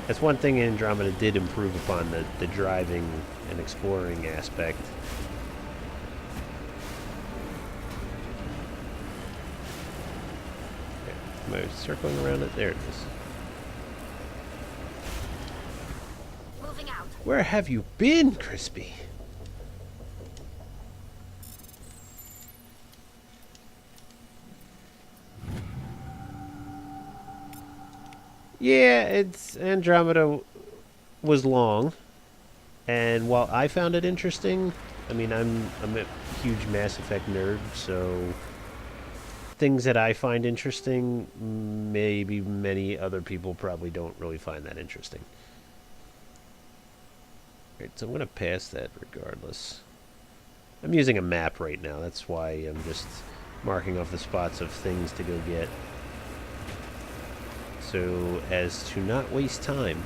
That's one thing Andromeda did improve upon, the driving and exploring aspect. Okay. Am I circling around it? There it is. Moving out. Where have you been, Crispy? Yeah, it's Andromeda was long, and while I found it interesting, I mean, I'm a huge Mass Effect nerd, so things that I find interesting, maybe many other people probably don't really find that interesting. Alright, so I'm going to pass that regardless. I'm using a map right now, that's why I'm just marking off the spots of things to go get, so as to not waste time.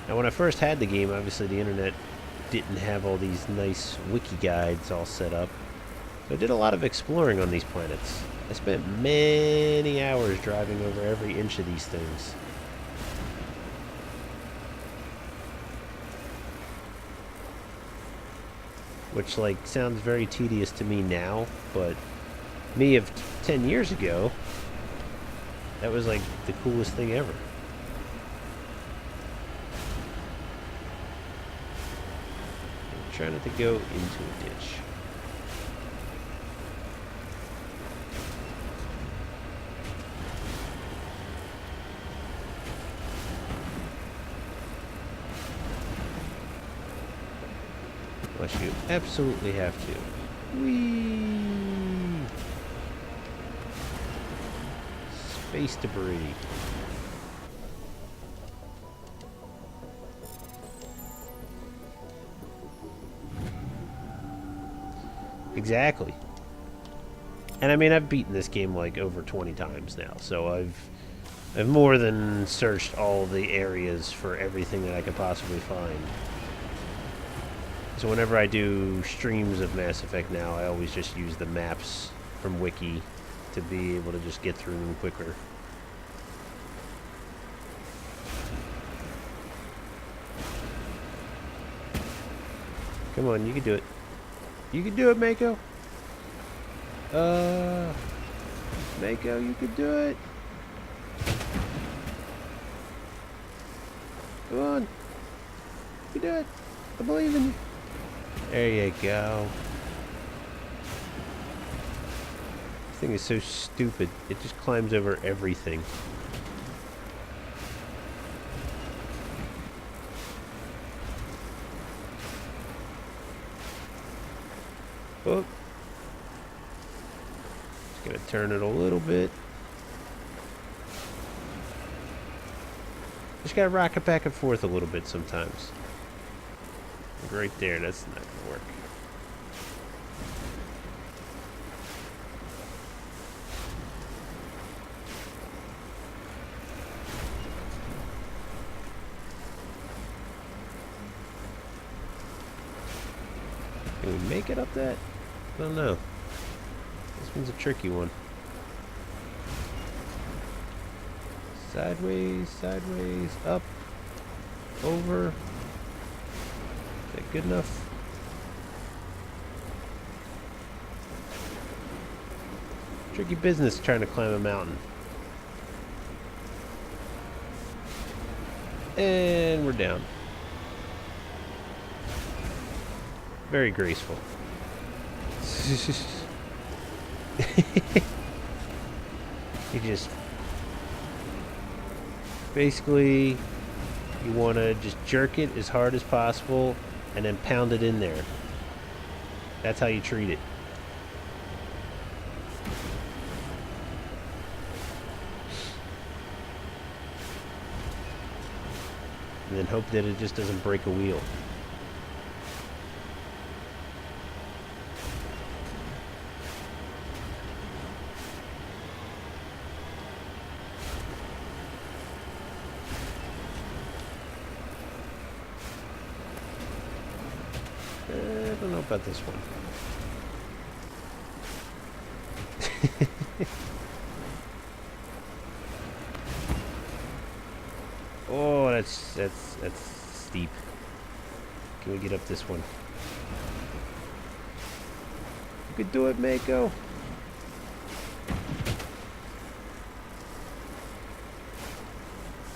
Now, when I first had the game, obviously the internet didn't have all these nice wiki guides all set up. So I did a lot of exploring on these planets. I spent many hours driving over every inch of these things. which like sounds very tedious to me now, but me of 10 years ago, that was like the coolest thing ever. Try not to go into a ditch. Unless you absolutely have to. Whee! Space debris. Exactly. And I mean, I've beaten this game like over 20 times now, so I've more than searched all the areas for everything that I could possibly find. So whenever I do streams of Mass Effect now, I always just use the maps from Wiki to be able to just get through them quicker. Come on, you can do it. You can do it, Mako. Mako, you can do it. Come on. You can do it. I believe in you. There you go. This thing is so stupid. It just climbs over everything. Oh. Just gonna turn it a little bit. Just gotta rock it back and forth a little bit sometimes. Right there, that's not gonna work. Can we make it up that? I don't know. This one's a tricky one. Sideways, sideways, up, over. Is that good enough? Tricky business trying to climb a mountain. And we're down. Very graceful. You just basically you want to just jerk it as hard as possible and then pound it in there. That's how you treat it. And then hope that it just doesn't break a wheel. I don't know about this one. Oh, that's steep. Can we get up this one? You could do it, Mako.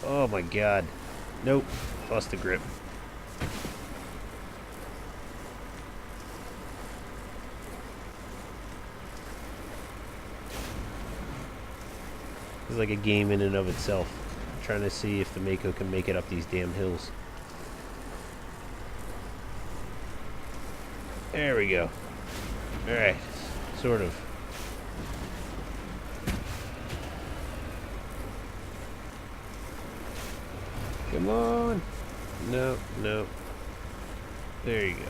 Oh my god. Nope. Lost the grip. It's like a game in and of itself. I'm trying to see if the Mako can make it up these damn hills. There we go. Alright. Sort of. Come on. No, no. There you go.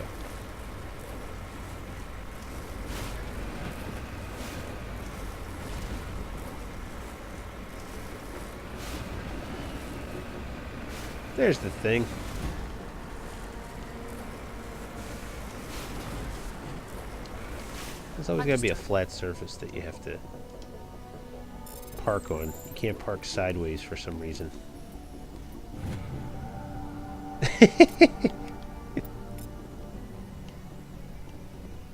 There's the thing. There's always got to be a flat surface that you have to park on. You can't park sideways for some reason.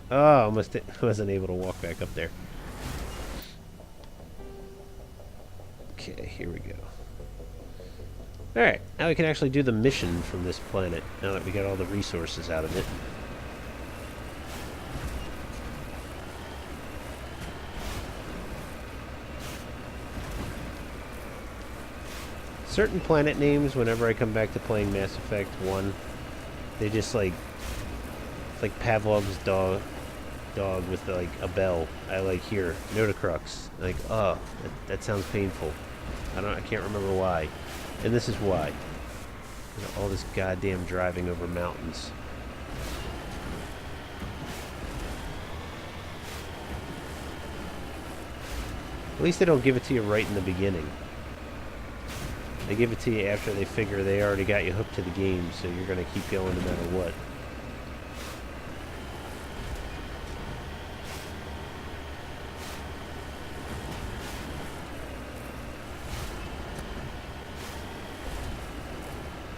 Oh, almost wasn't able to walk back up there. Okay, here we go. Alright, now we can actually do the mission from this planet, now that we got all the resources out of it. Certain planet names, whenever I come back to playing Mass Effect 1, they just like... It's like Pavlov's dog with like a bell. I like hear Notacrux. Like, oh, that sounds painful. I can't remember why. And this is why. All this goddamn driving over mountains. At least they don't give it to you right in the beginning. They give it to you after they figure they already got you hooked to the game, so you're gonna keep going no matter what.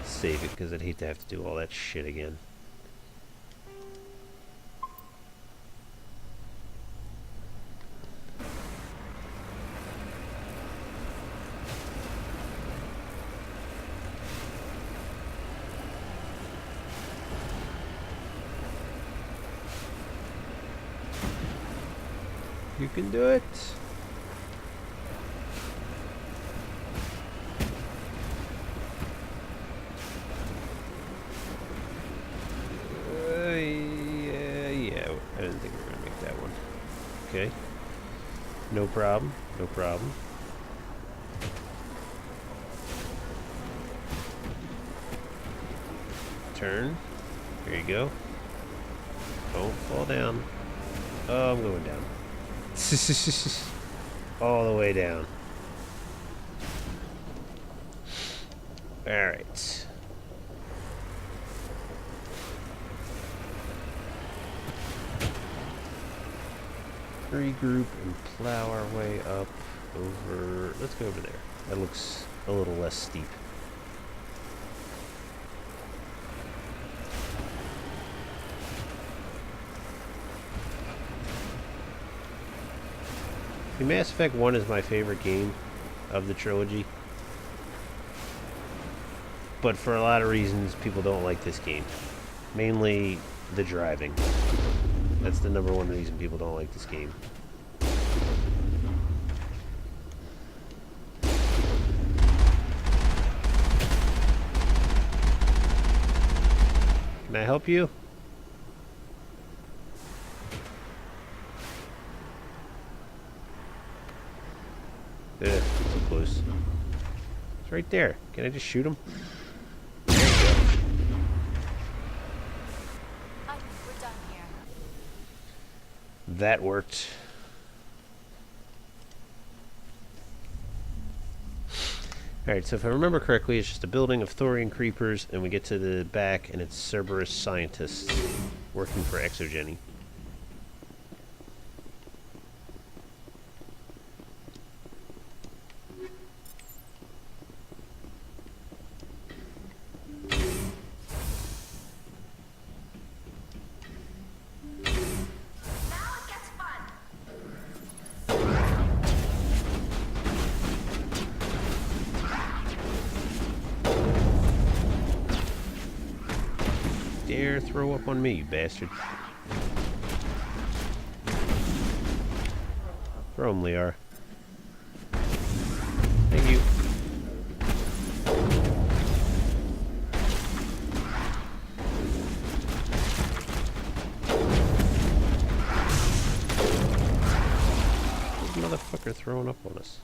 Save it, because I'd hate to have to do all that shit again. You can do it! Yeah, I didn't think we were going to make that one. Okay. No problem, no problem. Turn. There you go. Don't fall down. Oh, I'm going down. All the way down. Alright. Regroup and plow our way up over... Let's go over there. That looks a little less steep. Mass Effect 1 is my favorite game of the trilogy. But for a lot of reasons, people don't like this game. Mainly the driving. That's the number one reason people don't like this game. Can I help you? Too close. It's right there. Can I just shoot him? There you go. We're done here. That worked. Alright, so if I remember correctly, it's just a building of Thorian creepers, and we get to the back, and it's Cerberus scientists working for Exogeny. Dare throw up on me, you bastard. Throw him, Liara. Thank you. This motherfucker throwing up on us.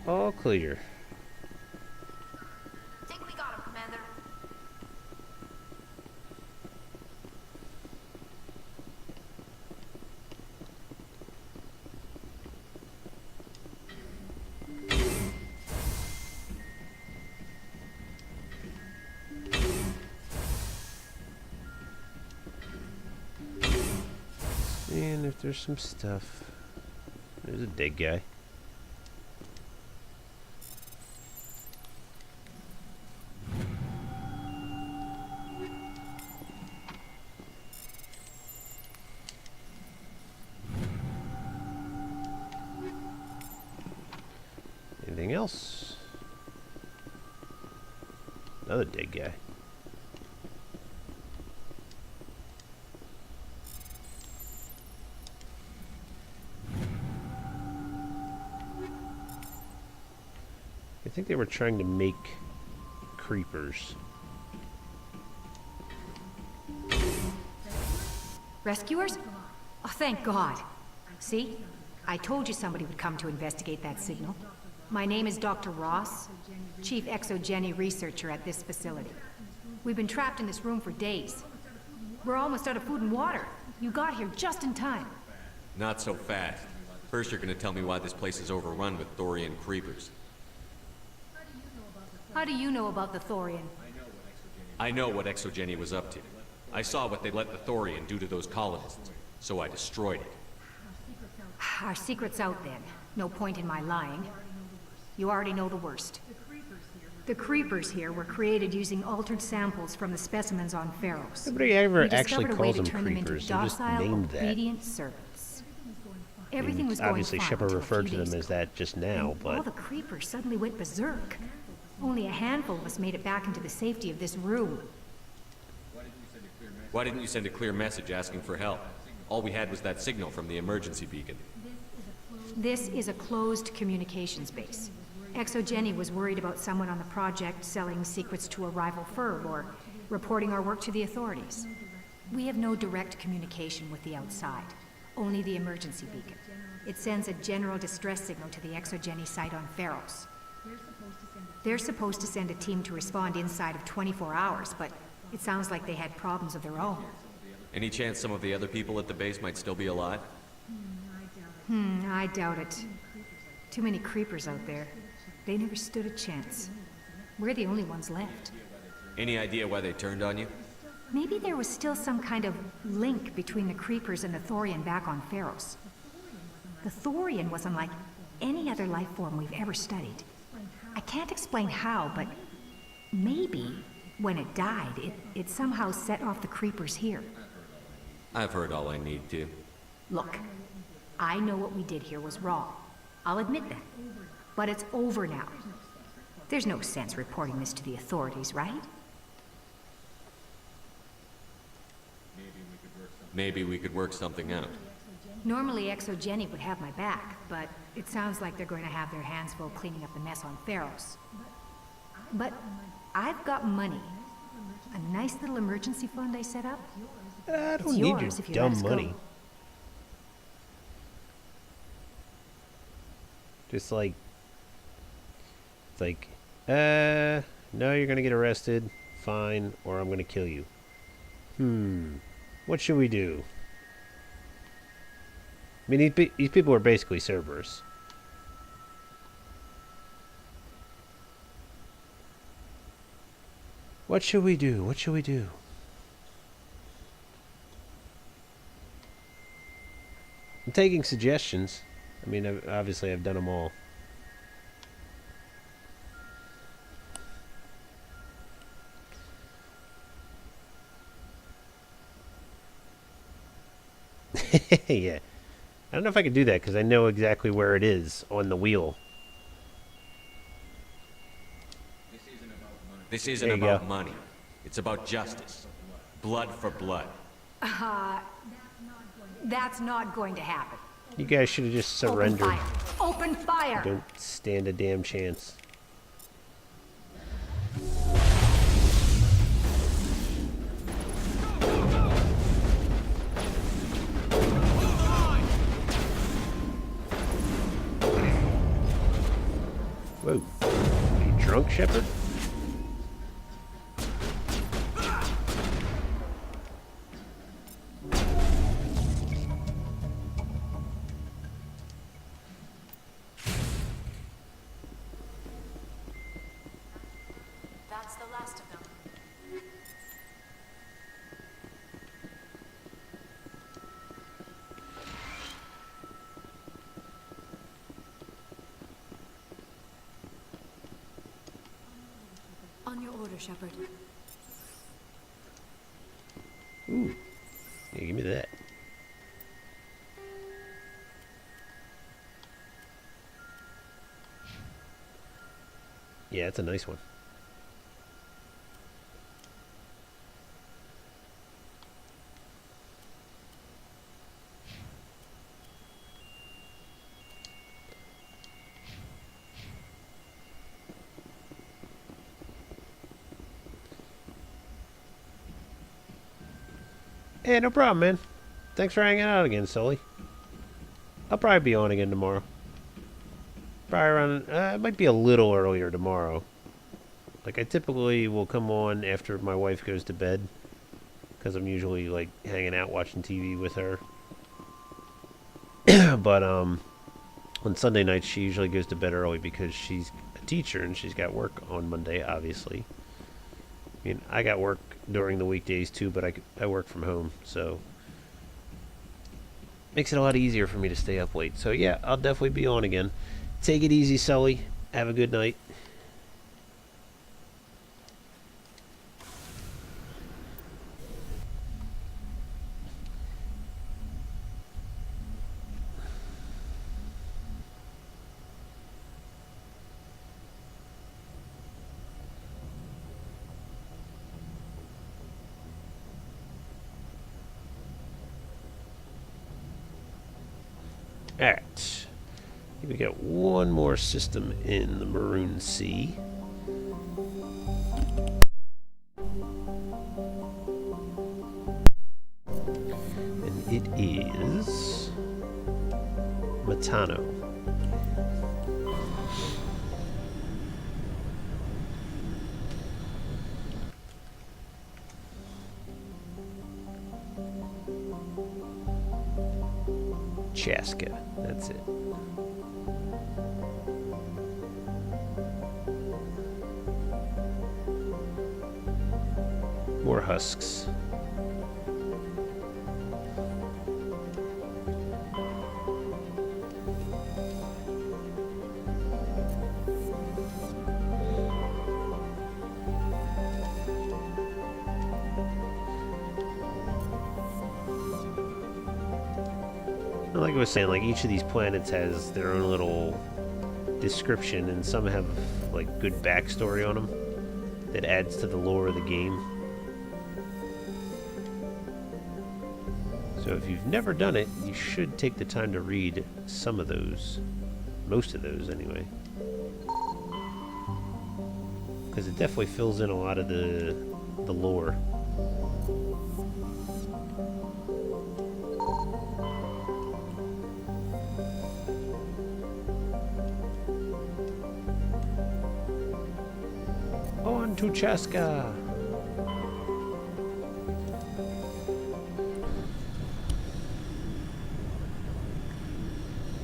All clear. Think we got him, Commander. And if if there's some stuff. There's a dead guy. Anything else? Another dead guy. I think they were trying to make creepers. Rescuers? Oh, thank God. See? I told you somebody would come to investigate that signal. My name is Dr. Ross, Chief Exogeny Researcher at this facility. We've been trapped in this room for days. We're almost out of food and water. You got here just in time. Not so fast. First you're gonna tell me why this place is overrun with Thorian creepers. How do you know about the Thorian? I know what Exogeny was up to. I saw what they let the Thorian do to those colonists, so I destroyed it. Our secret's out then. No point in my lying. You already know the worst. The creepers here were created using altered samples from the specimens on Pharos. Nobody ever We actually discovered a way calls to them turn them into creepers. They just docile, named that. obedient servants. Everything was going obviously fine Shepard until a referred few to them days as that just now, ago. All but the creepers suddenly went berserk. Only a handful of us made it back into the safety of this room. Why didn't you send a clear message asking for help? All we had was that signal from the emergency beacon. This is a closed communications base. Exogeny was worried about someone on the project selling secrets to a rival firm or reporting our work to the authorities. We have no direct communication with the outside, only the emergency beacon. It sends a general distress signal to the Exogeny site on Pharos. They're supposed to send a team to respond inside of 24 hours, but it sounds like they had problems of their own. Any chance some of the other people at the base might still be alive? I doubt it. Too many creepers out there. They never stood a chance. We're the only ones left. Any idea why they turned on you? Maybe there was still some kind of link between the creepers and the Thorian back on Pharos. The Thorian was unlike any other life form we've ever studied. I can't explain how, but maybe when it died, it somehow set off the creepers here. I've heard all I need to. Look, I know what we did here was wrong. I'll admit that. But it's over now. There's no sense reporting this to the authorities, right? Maybe we could work something out. Normally Exogeny would have my back, but it sounds like they're going to have their hands full cleaning up the mess on Pharos. But I've got money. A nice little emergency fund I set up. I don't need your dumb money. Just like, it's like, no, you're gonna get arrested, fine, or I'm gonna kill you. What should we do? I mean, these people are basically Cerberus. What should we do? What should we do? I'm taking suggestions. I mean, obviously I've done them all. Yeah. I don't know if I can do that because I know exactly where it is on the wheel. This isn't about money. It's about justice. Blood for blood. That's not going to happen. You guys should have just surrendered. Open fire! Don't stand a damn chance. Whoa. Are you drunk, Shepard? That's the last of them. Commander Shepard. Ooh. Yeah, give me that. Yeah, it's a nice one. Hey, no problem, man. Thanks for hanging out again, Sully. I'll probably be on again tomorrow. Probably around, it might be a little earlier tomorrow. Like, I typically will come on after my wife goes to bed, because I'm usually, like, hanging out watching TV with her. But, on Sunday nights, she usually goes to bed early because she's a teacher and she's got work on Monday, obviously. I mean, I got work during the weekdays too, but I work from home, so makes it a lot easier for me to stay up late. So yeah, I'll definitely be on again. Take it easy, Sully. Have a good night. Alright. We got one more system in the Maroon Sea. And it is Matano. Chaska, that's it. More husks. Like I was saying, like each of these planets has their own little description, and some have like good backstory on them that adds to the lore of the game. So if you've never done it, you should take the time to read some of those, most of those anyway, because it definitely fills in a lot of the lore. On to Chaska.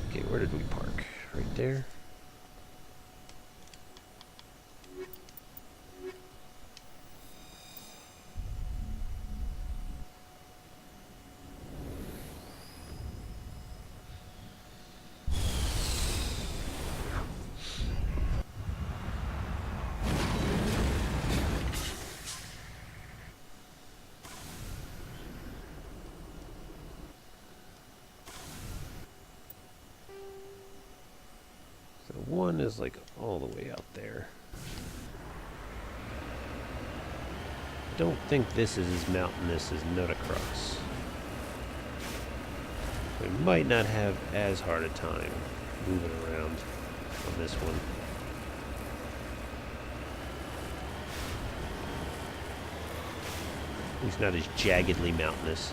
Okay, where did we park? Right there. One is like all the way out there. I don't think this is as mountainous as Nutacross. We might not have as hard a time moving around on this one. At least not as jaggedly mountainous.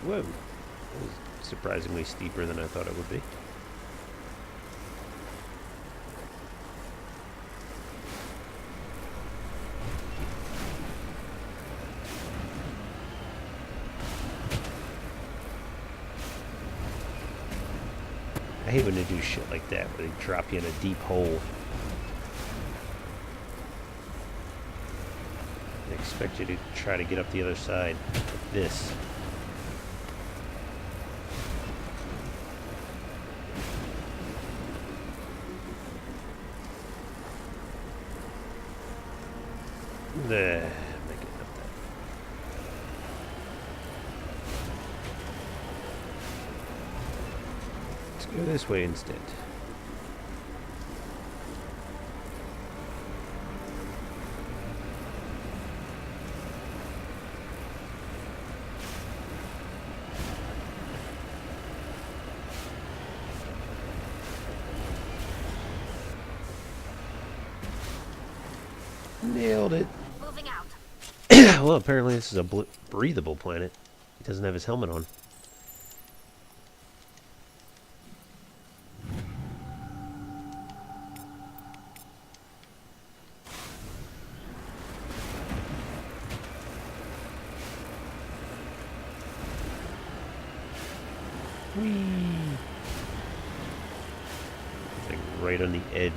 Whoa, that was surprisingly steeper than I thought it would be. I hate when they do shit like that, where they drop you in a deep hole. They expect you to try to get up the other side like this. Make it up there. Let's go this way instead. Nailed it. Moving out. Well, apparently this is a breathable planet. He doesn't have his helmet on. Whee! Like right on the edge.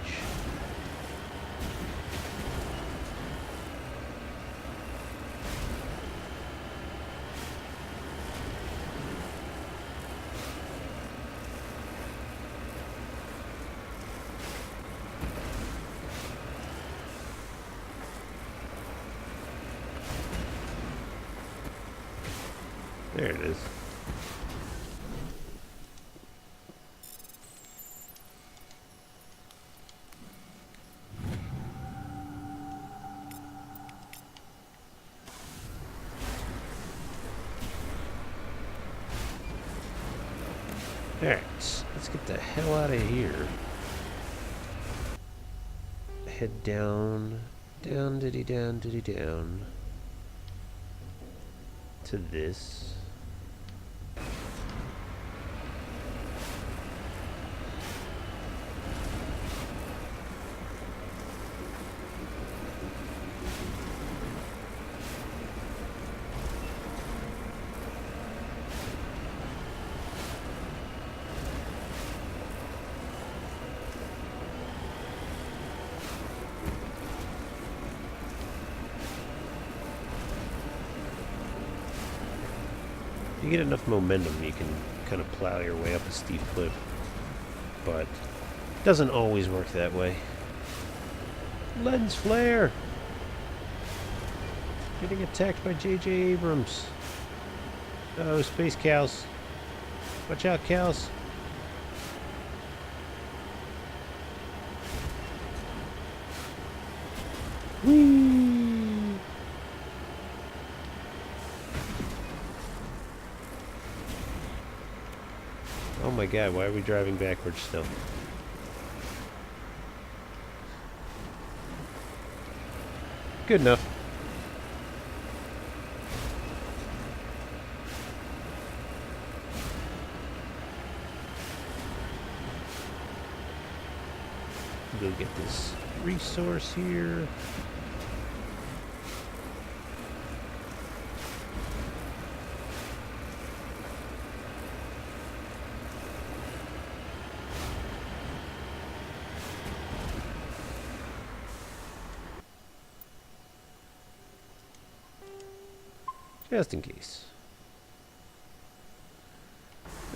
There it is. Alright, let's get the hell out of here. Head down, down, diddy, down. To this. If you get enough momentum, you can kind of plow your way up a steep cliff, but it doesn't always work that way. Lens flare! Getting attacked by J.J. Abrams. Oh, space cows. Watch out, cows. Whee! Oh my god, why are we driving backwards still? Good enough. Go get this resource here. Just in case.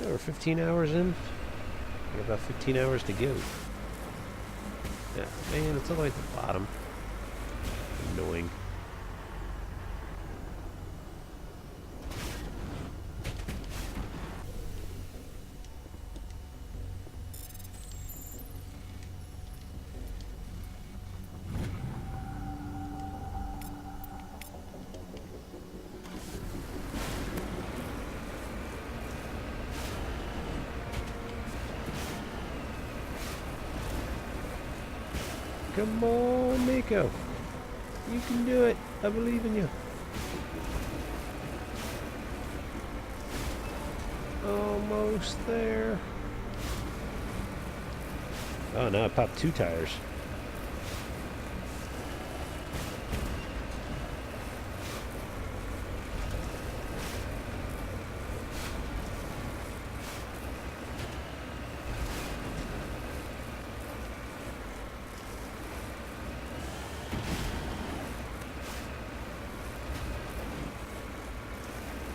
Oh, we're 15 hours in. We got about 15 hours to go. Yeah, man, it's all the way at the bottom. Annoying. Come on, Mako. You can do it. I believe in you. Almost there. Oh, now I popped 2 tires.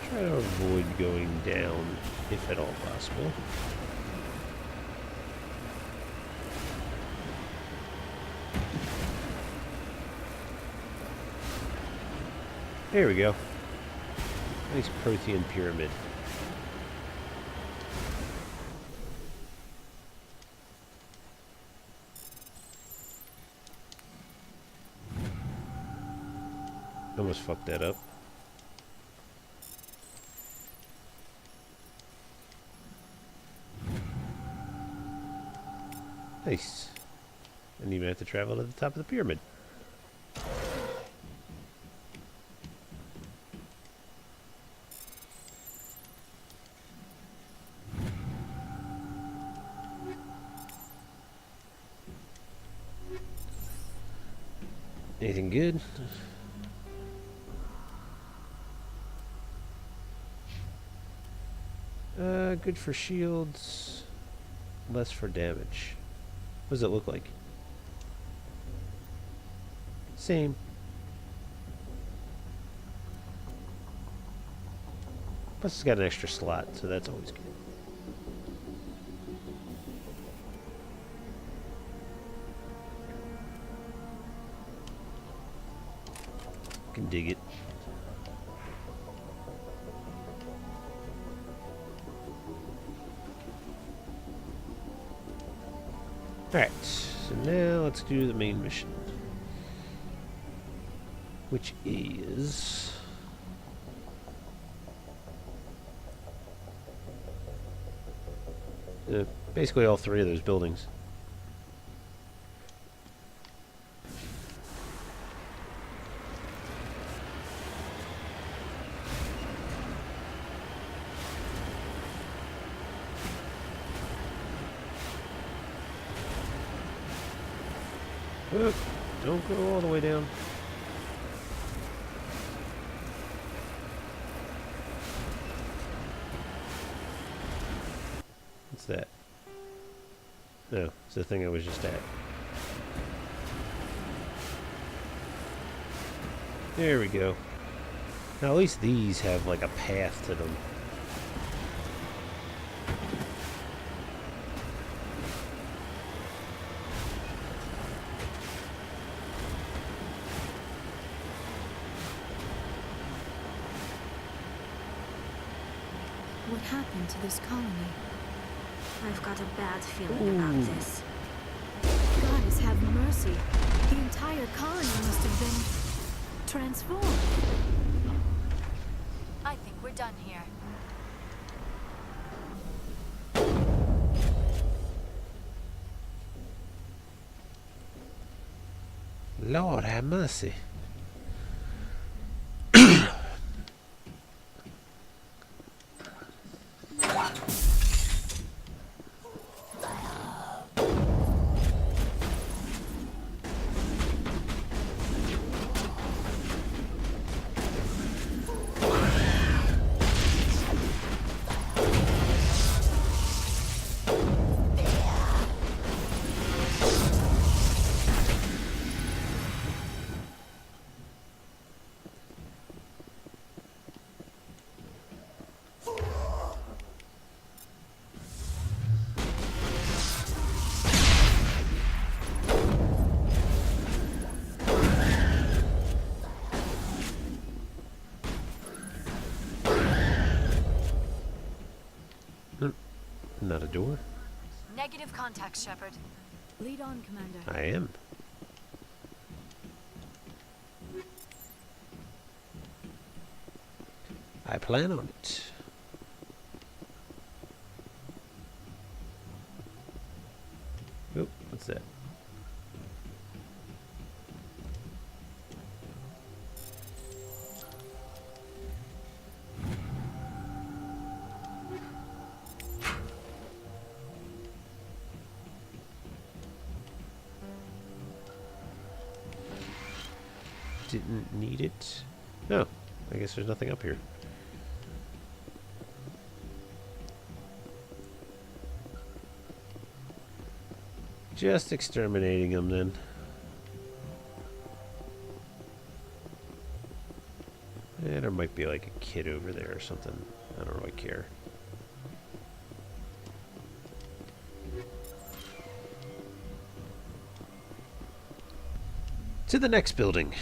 Try to avoid going down, if at all possible. There we go. Nice Prothean pyramid. Almost fucked that up. Nice. Didn't even have to travel to the top of the pyramid. Anything good? Good for shields, less for damage. What does it look like? Same. Plus it's got an extra slot, so that's always good. Can dig it. Alright, so now let's do the main mission. Which is... basically all three of those buildings. Don't go all the way down. What's that? No, it's the thing I was just at. There we go. Now at least these have like a path to them. What happened to this colony? I've got a bad feeling about this. Goddess have mercy. The entire colony must have been transformed. I think we're done here. Lord have mercy. Not a door. Negative contact, Shepard. Lead on, Commander. I am. I plan on it. Oh, what's that? Didn't need it. No, I guess there's nothing up here. Just exterminating them then. Yeah, there might be like a kid over there or something. I don't really care. To the next building.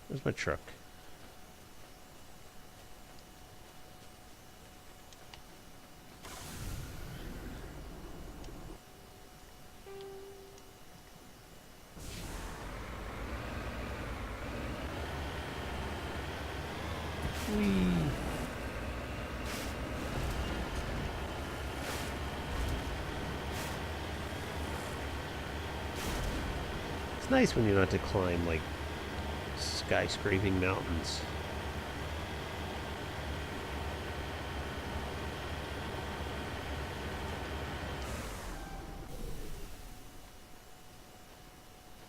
Where's my truck? It's nice when you don't have to climb like skyscraping mountains.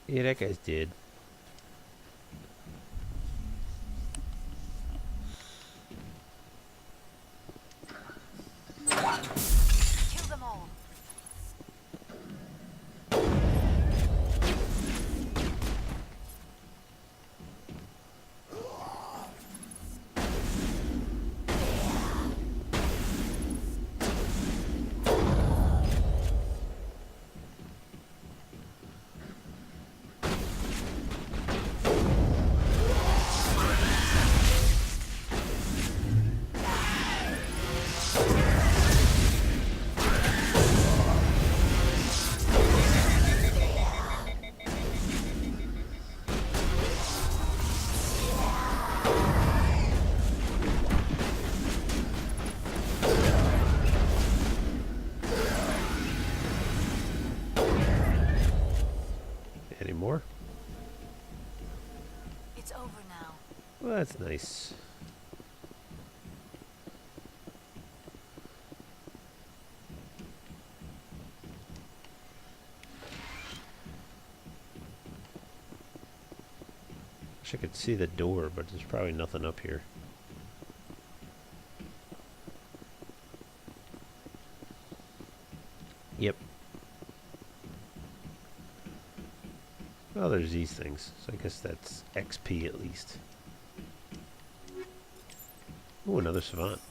Yeah, that guy's dead. Kill them all. Any more? It's over now. Well, that's nice. Wish I could see the door, but there's probably nothing up here. Yep. Well, there's these things, so I guess that's XP at least. Ooh, another savant.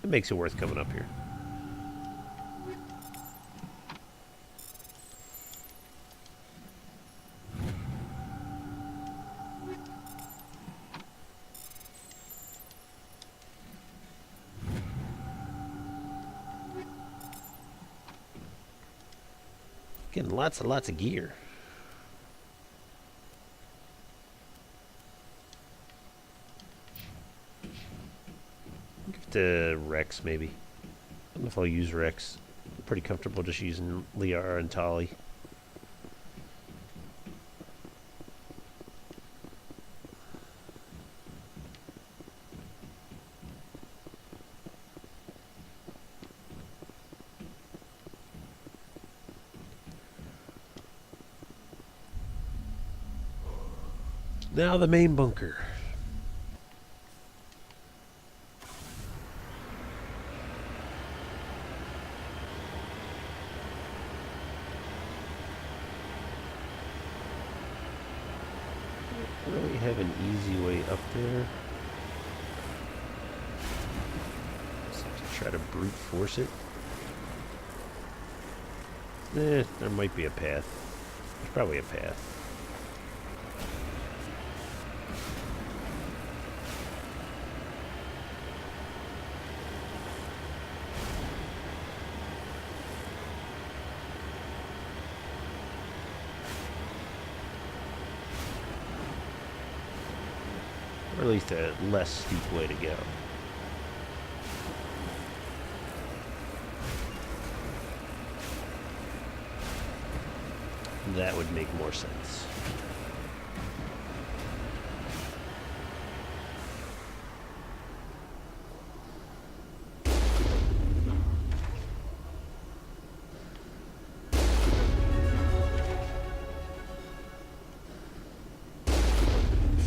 It makes it worth coming up here. Getting lots and lots of gear. Give to Rex, maybe. I don't know if I'll use Rex. I'm pretty comfortable just using Liara and Tali. Now the main bunker. Don't really have an easy way up there. Just have to try to brute force it. There might be a path. There's probably a path. Or at least a less steep way to go. That would make more sense.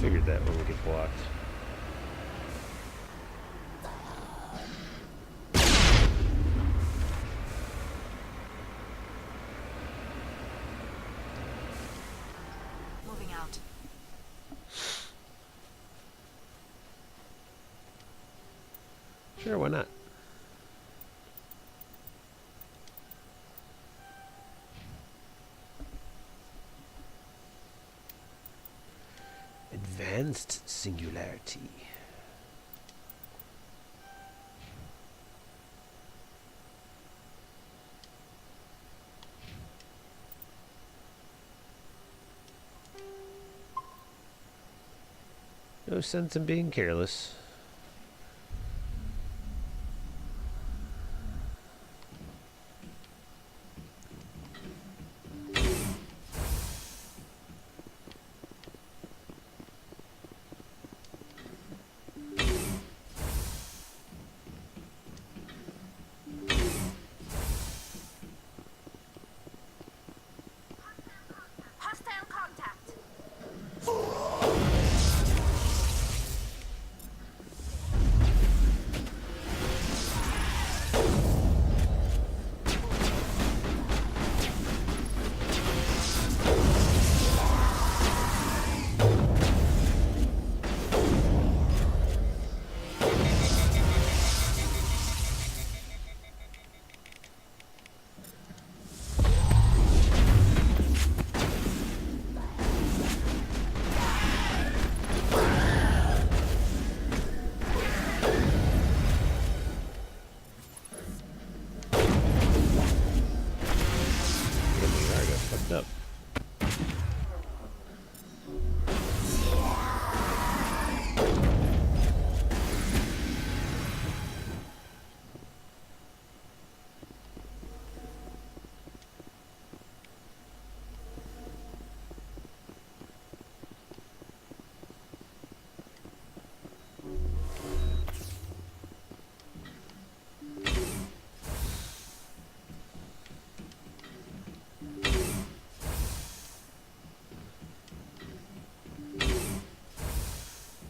Figured that one would get blocked. Moving out. Sure, why not? Advanced singularity. No sense in being careless. Hostile contact. Up.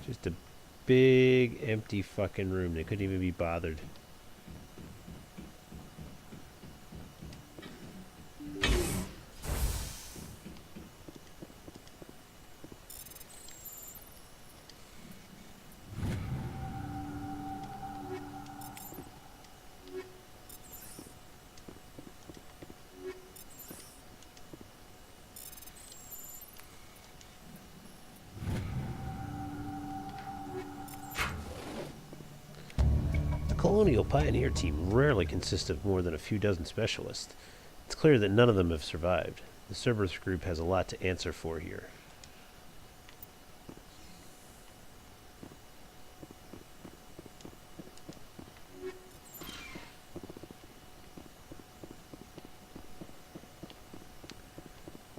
Just a big empty fucking room. They couldn't even be bothered. Colonial Pioneer team rarely consists of more than a few dozen specialists. It's clear that none of them have survived. The Cerberus group has a lot to answer for here.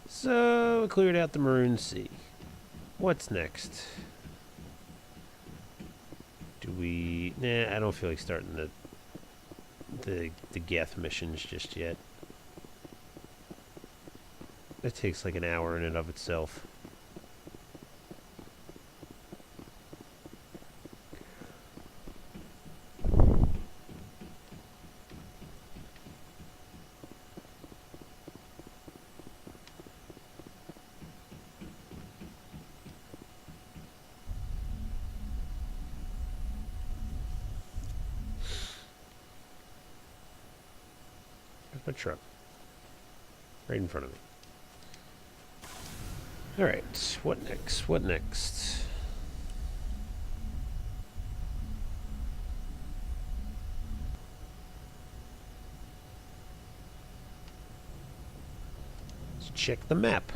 So, we cleared out the Maroon Sea. What's next? Do we... Nah, I don't feel like starting the Geth missions just yet. It takes like an hour in and of itself. My truck. Right in front of me. Alright, what next? What next? Let's check the map.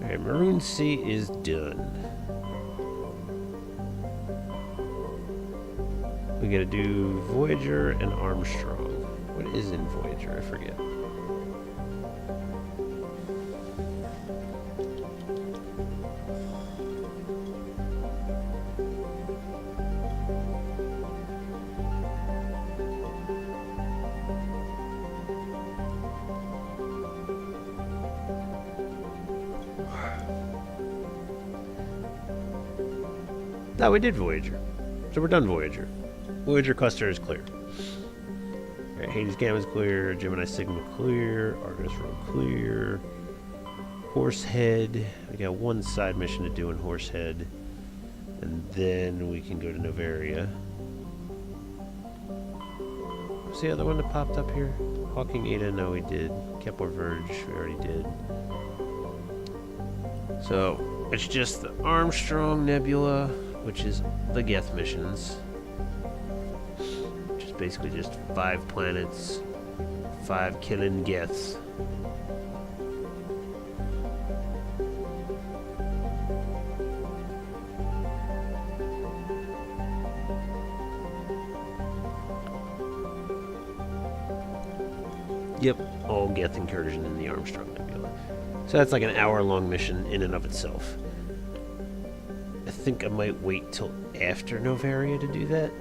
Alright, Maroon Sea is done. We gotta do Voyager and Armstrong. What is in Voyager? I forget. No, we did Voyager. So we're done Voyager. Voyager cluster is clear. Alright, Hades Gamma's clear, Gemini Sigma clear, Argus Row clear, Horsehead. We got one side mission to do in Horsehead. And then we can go to Novaria. What's the other one that popped up here? Hawking Ada, no we did. Kepler Verge, we already did. So, it's just the Armstrong Nebula, which is the Geth missions. Which is basically just 5 planets, 5 killing Geths. Yep, all Geth incursion in the Armstrong Nebula. So that's like an hour-long mission in and of itself. I think I might wait till after Novaria to do that.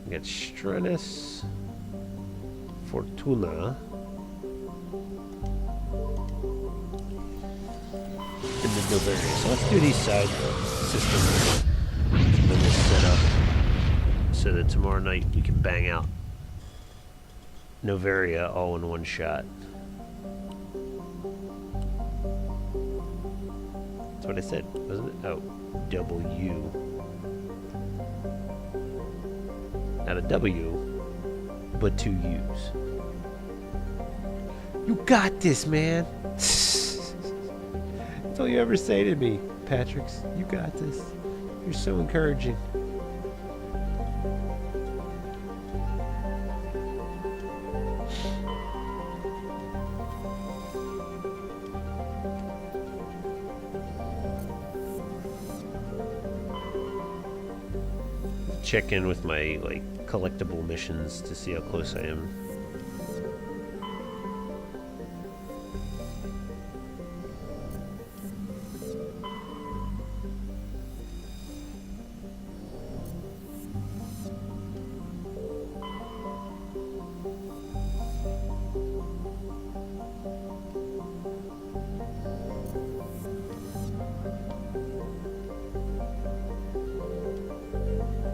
We got Stranus, Fortuna, and the Novaria. So let's do these side systems, and then we'll set up so that tomorrow night we can bang out Novaria all in one shot. That's what I said, wasn't it? Oh, W. Not a W, but 2 U's. You got this, man. That's all you ever say to me, Patricks. You got this. You're so encouraging. Check in with my collectible missions to see how close I am.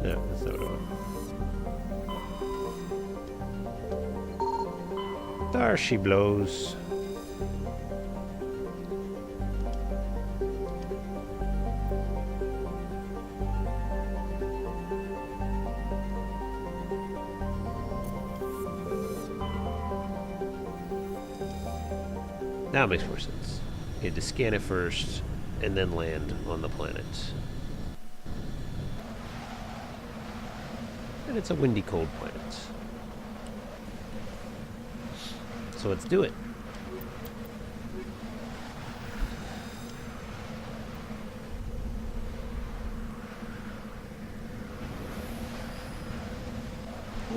No, that's not what I want. There she blows. Now it makes more sense. You had to scan it first and then land on the planet. And it's a windy, cold planet. So let's do it.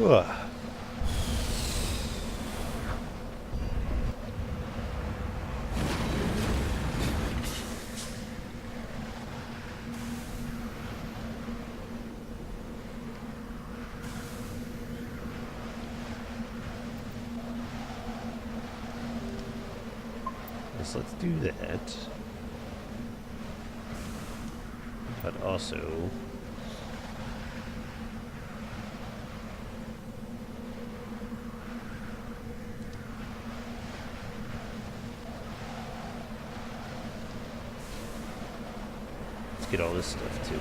Ugh. So let's do that. But also let's get all this stuff too.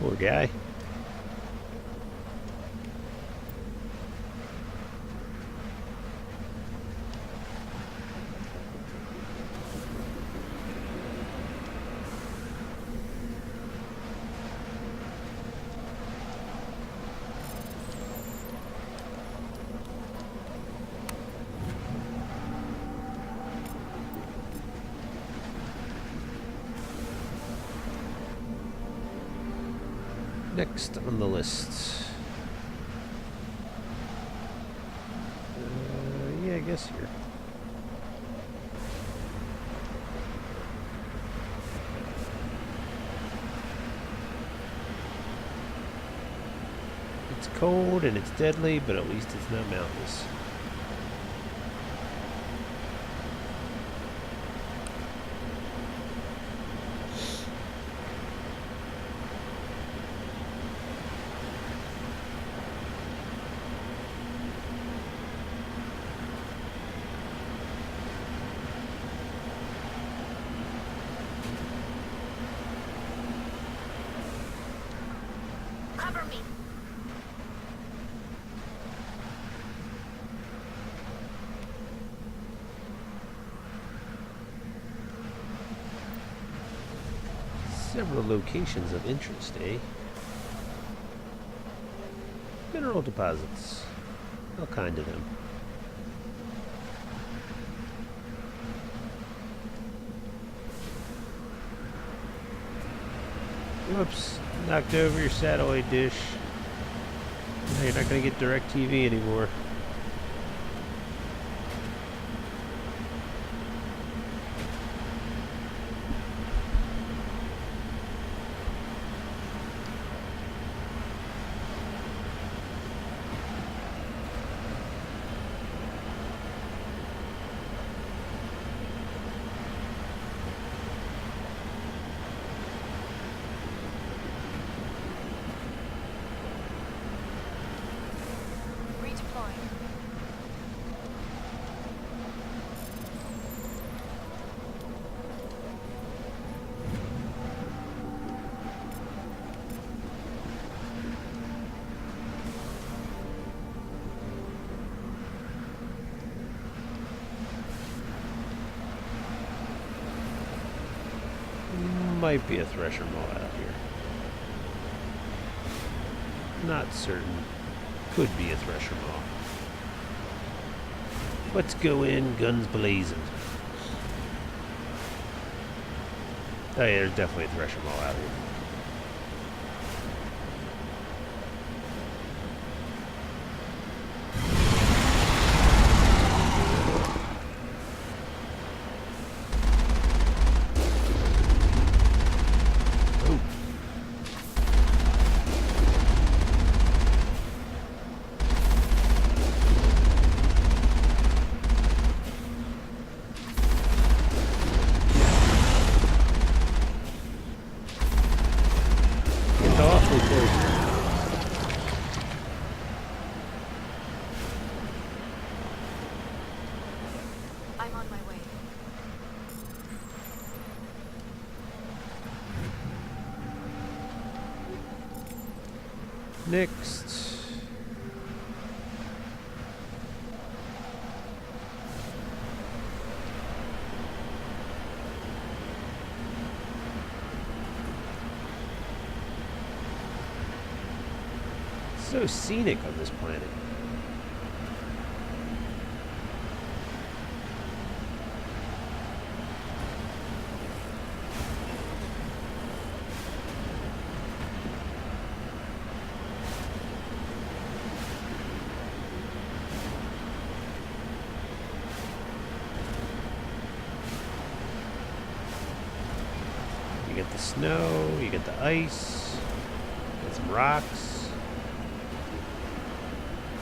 Poor guy. Next on the list. Yeah, I guess here. cold and it's deadly, but at least it's not mountainous. Cover me. Several locations of interest, eh? Mineral deposits. All kind of them. Whoops. Knocked over your satellite dish. Now you're not going to get direct TV anymore. Redeploying. Might be a thresher maw out here. Not certain. Could be a thresher maw. Let's go in, guns blazing. Oh yeah, there's definitely a thresher maw out here. I'm on my way. Next. So scenic on this planet. You get the snow, you get the ice, get some rocks.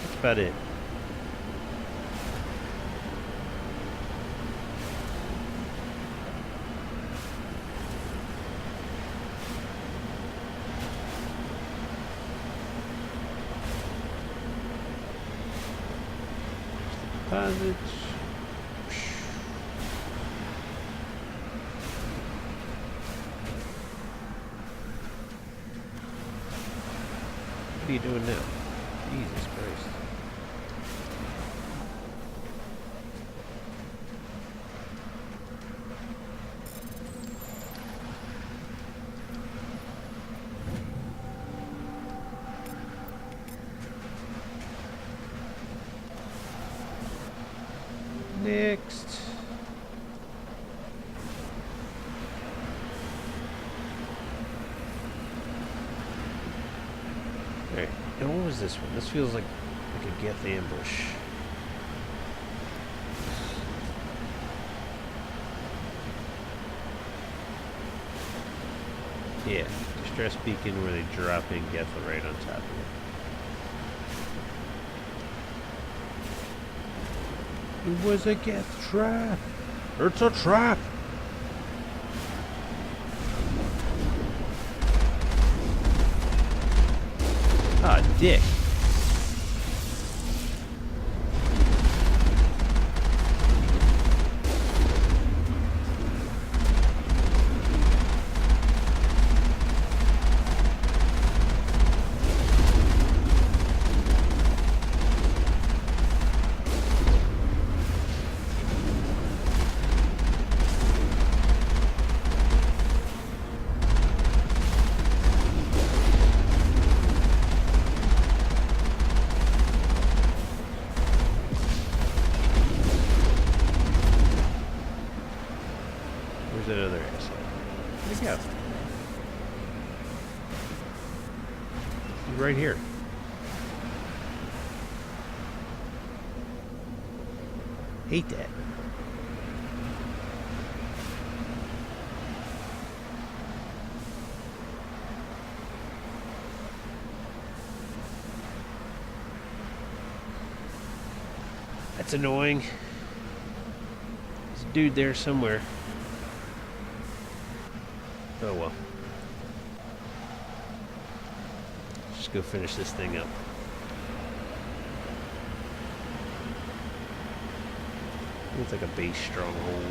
That's about it. Deposits. What are you doing now? Jesus Christ. Next. Alright, and what was this one? This feels like a Geth ambush. Yeah, distress beacon where they drop in Geth right on top of it. It was a gas trap. It's a trap. Ah, dick. Where's that other asshole? Where'd he go? He's right here. Hate that. That's annoying. There's a dude there somewhere. Oh well. Just go finish this thing up. Looks like a base stronghold.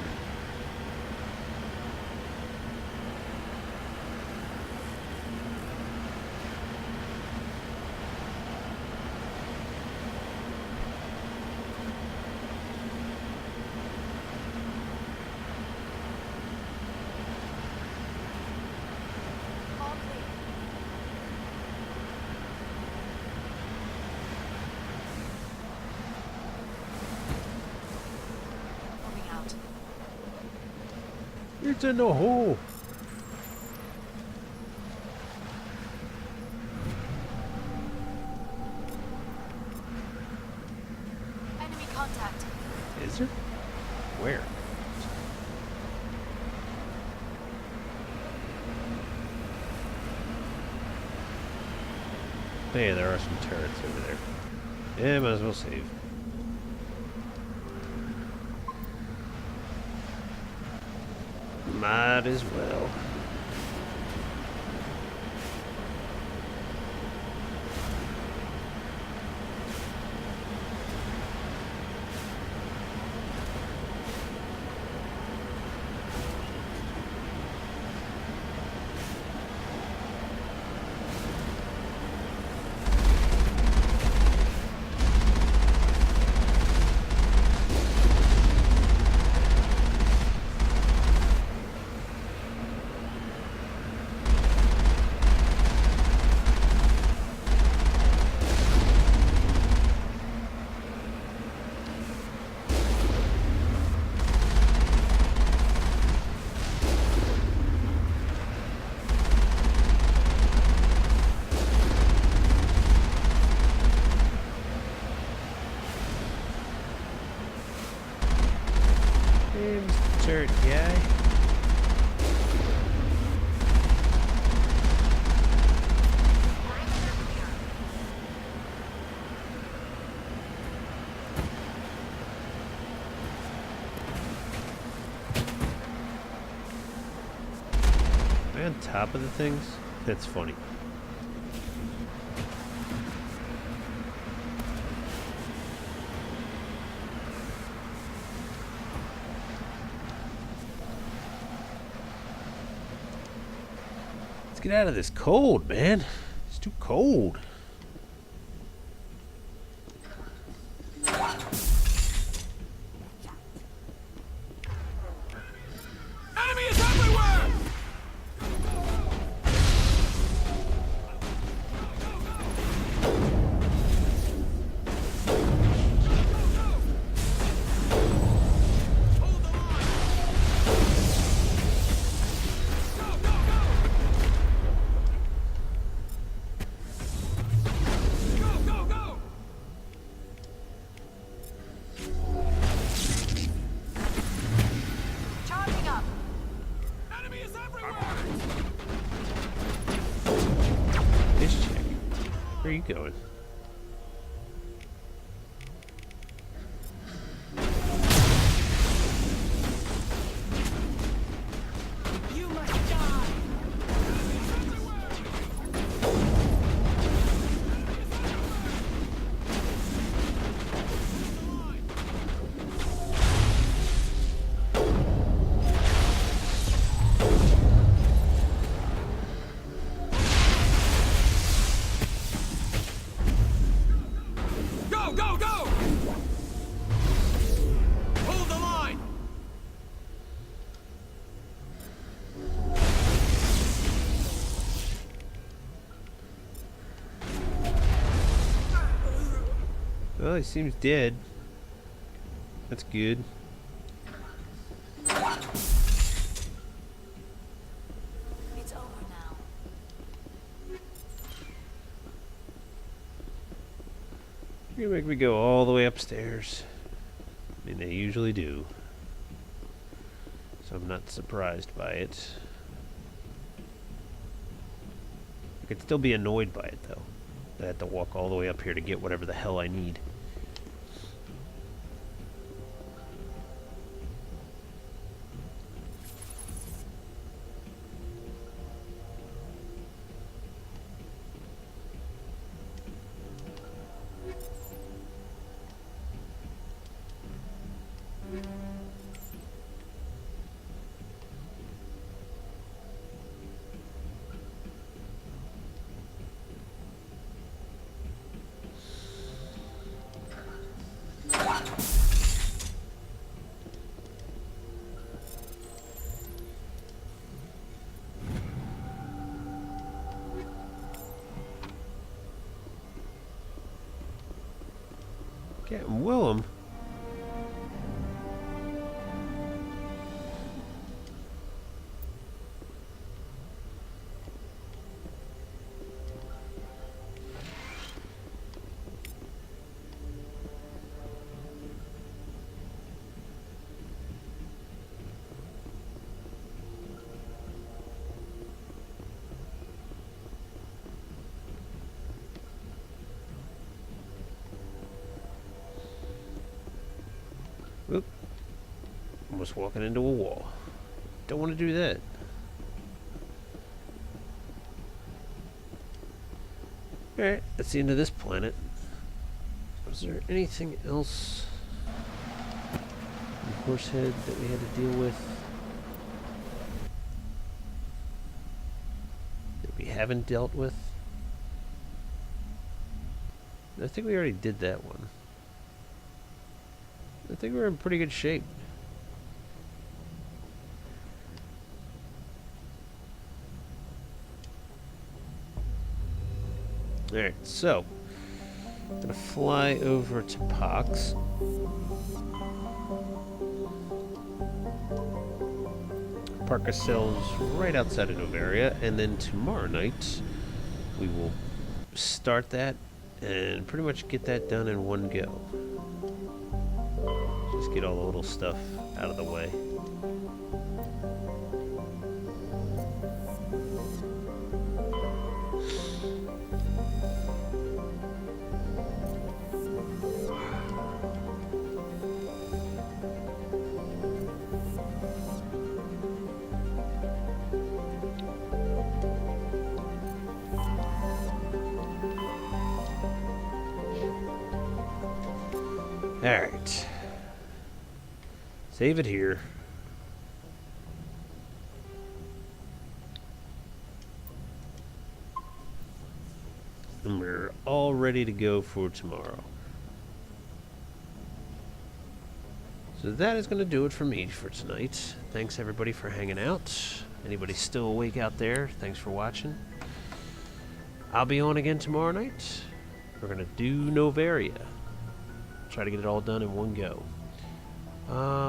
It's in the hole. Enemy contact. Is there? Where? Hey, there are some turrets over there. Yeah, might as well save. Might as well. Hey, Mr. Turret guy. Am I on top of the things? That's funny. Let's get out of this cold, man. It's too cold. Enemy is everywhere! Charging up. Enemy is everywhere! This chick. Where are you going? Well, he seems dead. That's good. It's over now. You're gonna make me go all the way upstairs. I mean, they usually do. So I'm not surprised by it. I could still be annoyed by it, though. That I have to walk all the way up here to get whatever the hell I need. Captain Willem? Oop. Almost walking into a wall. Don't want to do that. Alright, that's the end of this planet. Was there anything else in Horsehead that we had to deal with that we haven't dealt with? I think we already did that one. I think we're in pretty good shape. Alright, so I'm gonna fly over to Pox. Park ourselves right outside of Novaria, and then tomorrow night we will start that and pretty much get that done in one go. Just get all the little stuff out of the way. Alright. Save it here. And we're all ready to go for tomorrow. So that is going to do it for me for tonight. Thanks everybody for hanging out. Anybody still awake out there, thanks for watching. I'll be on again tomorrow night. We're going to do Novaria. Try to get it all done in one go.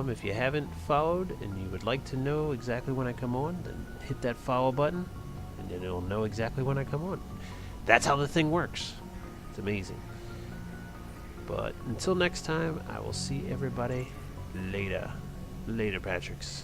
If you haven't followed and you would like to know exactly when I come on, then hit that follow button and then it'll know exactly when I come on. That's how the thing works. It's amazing. But until next time, I will see everybody later. Later, Patricks.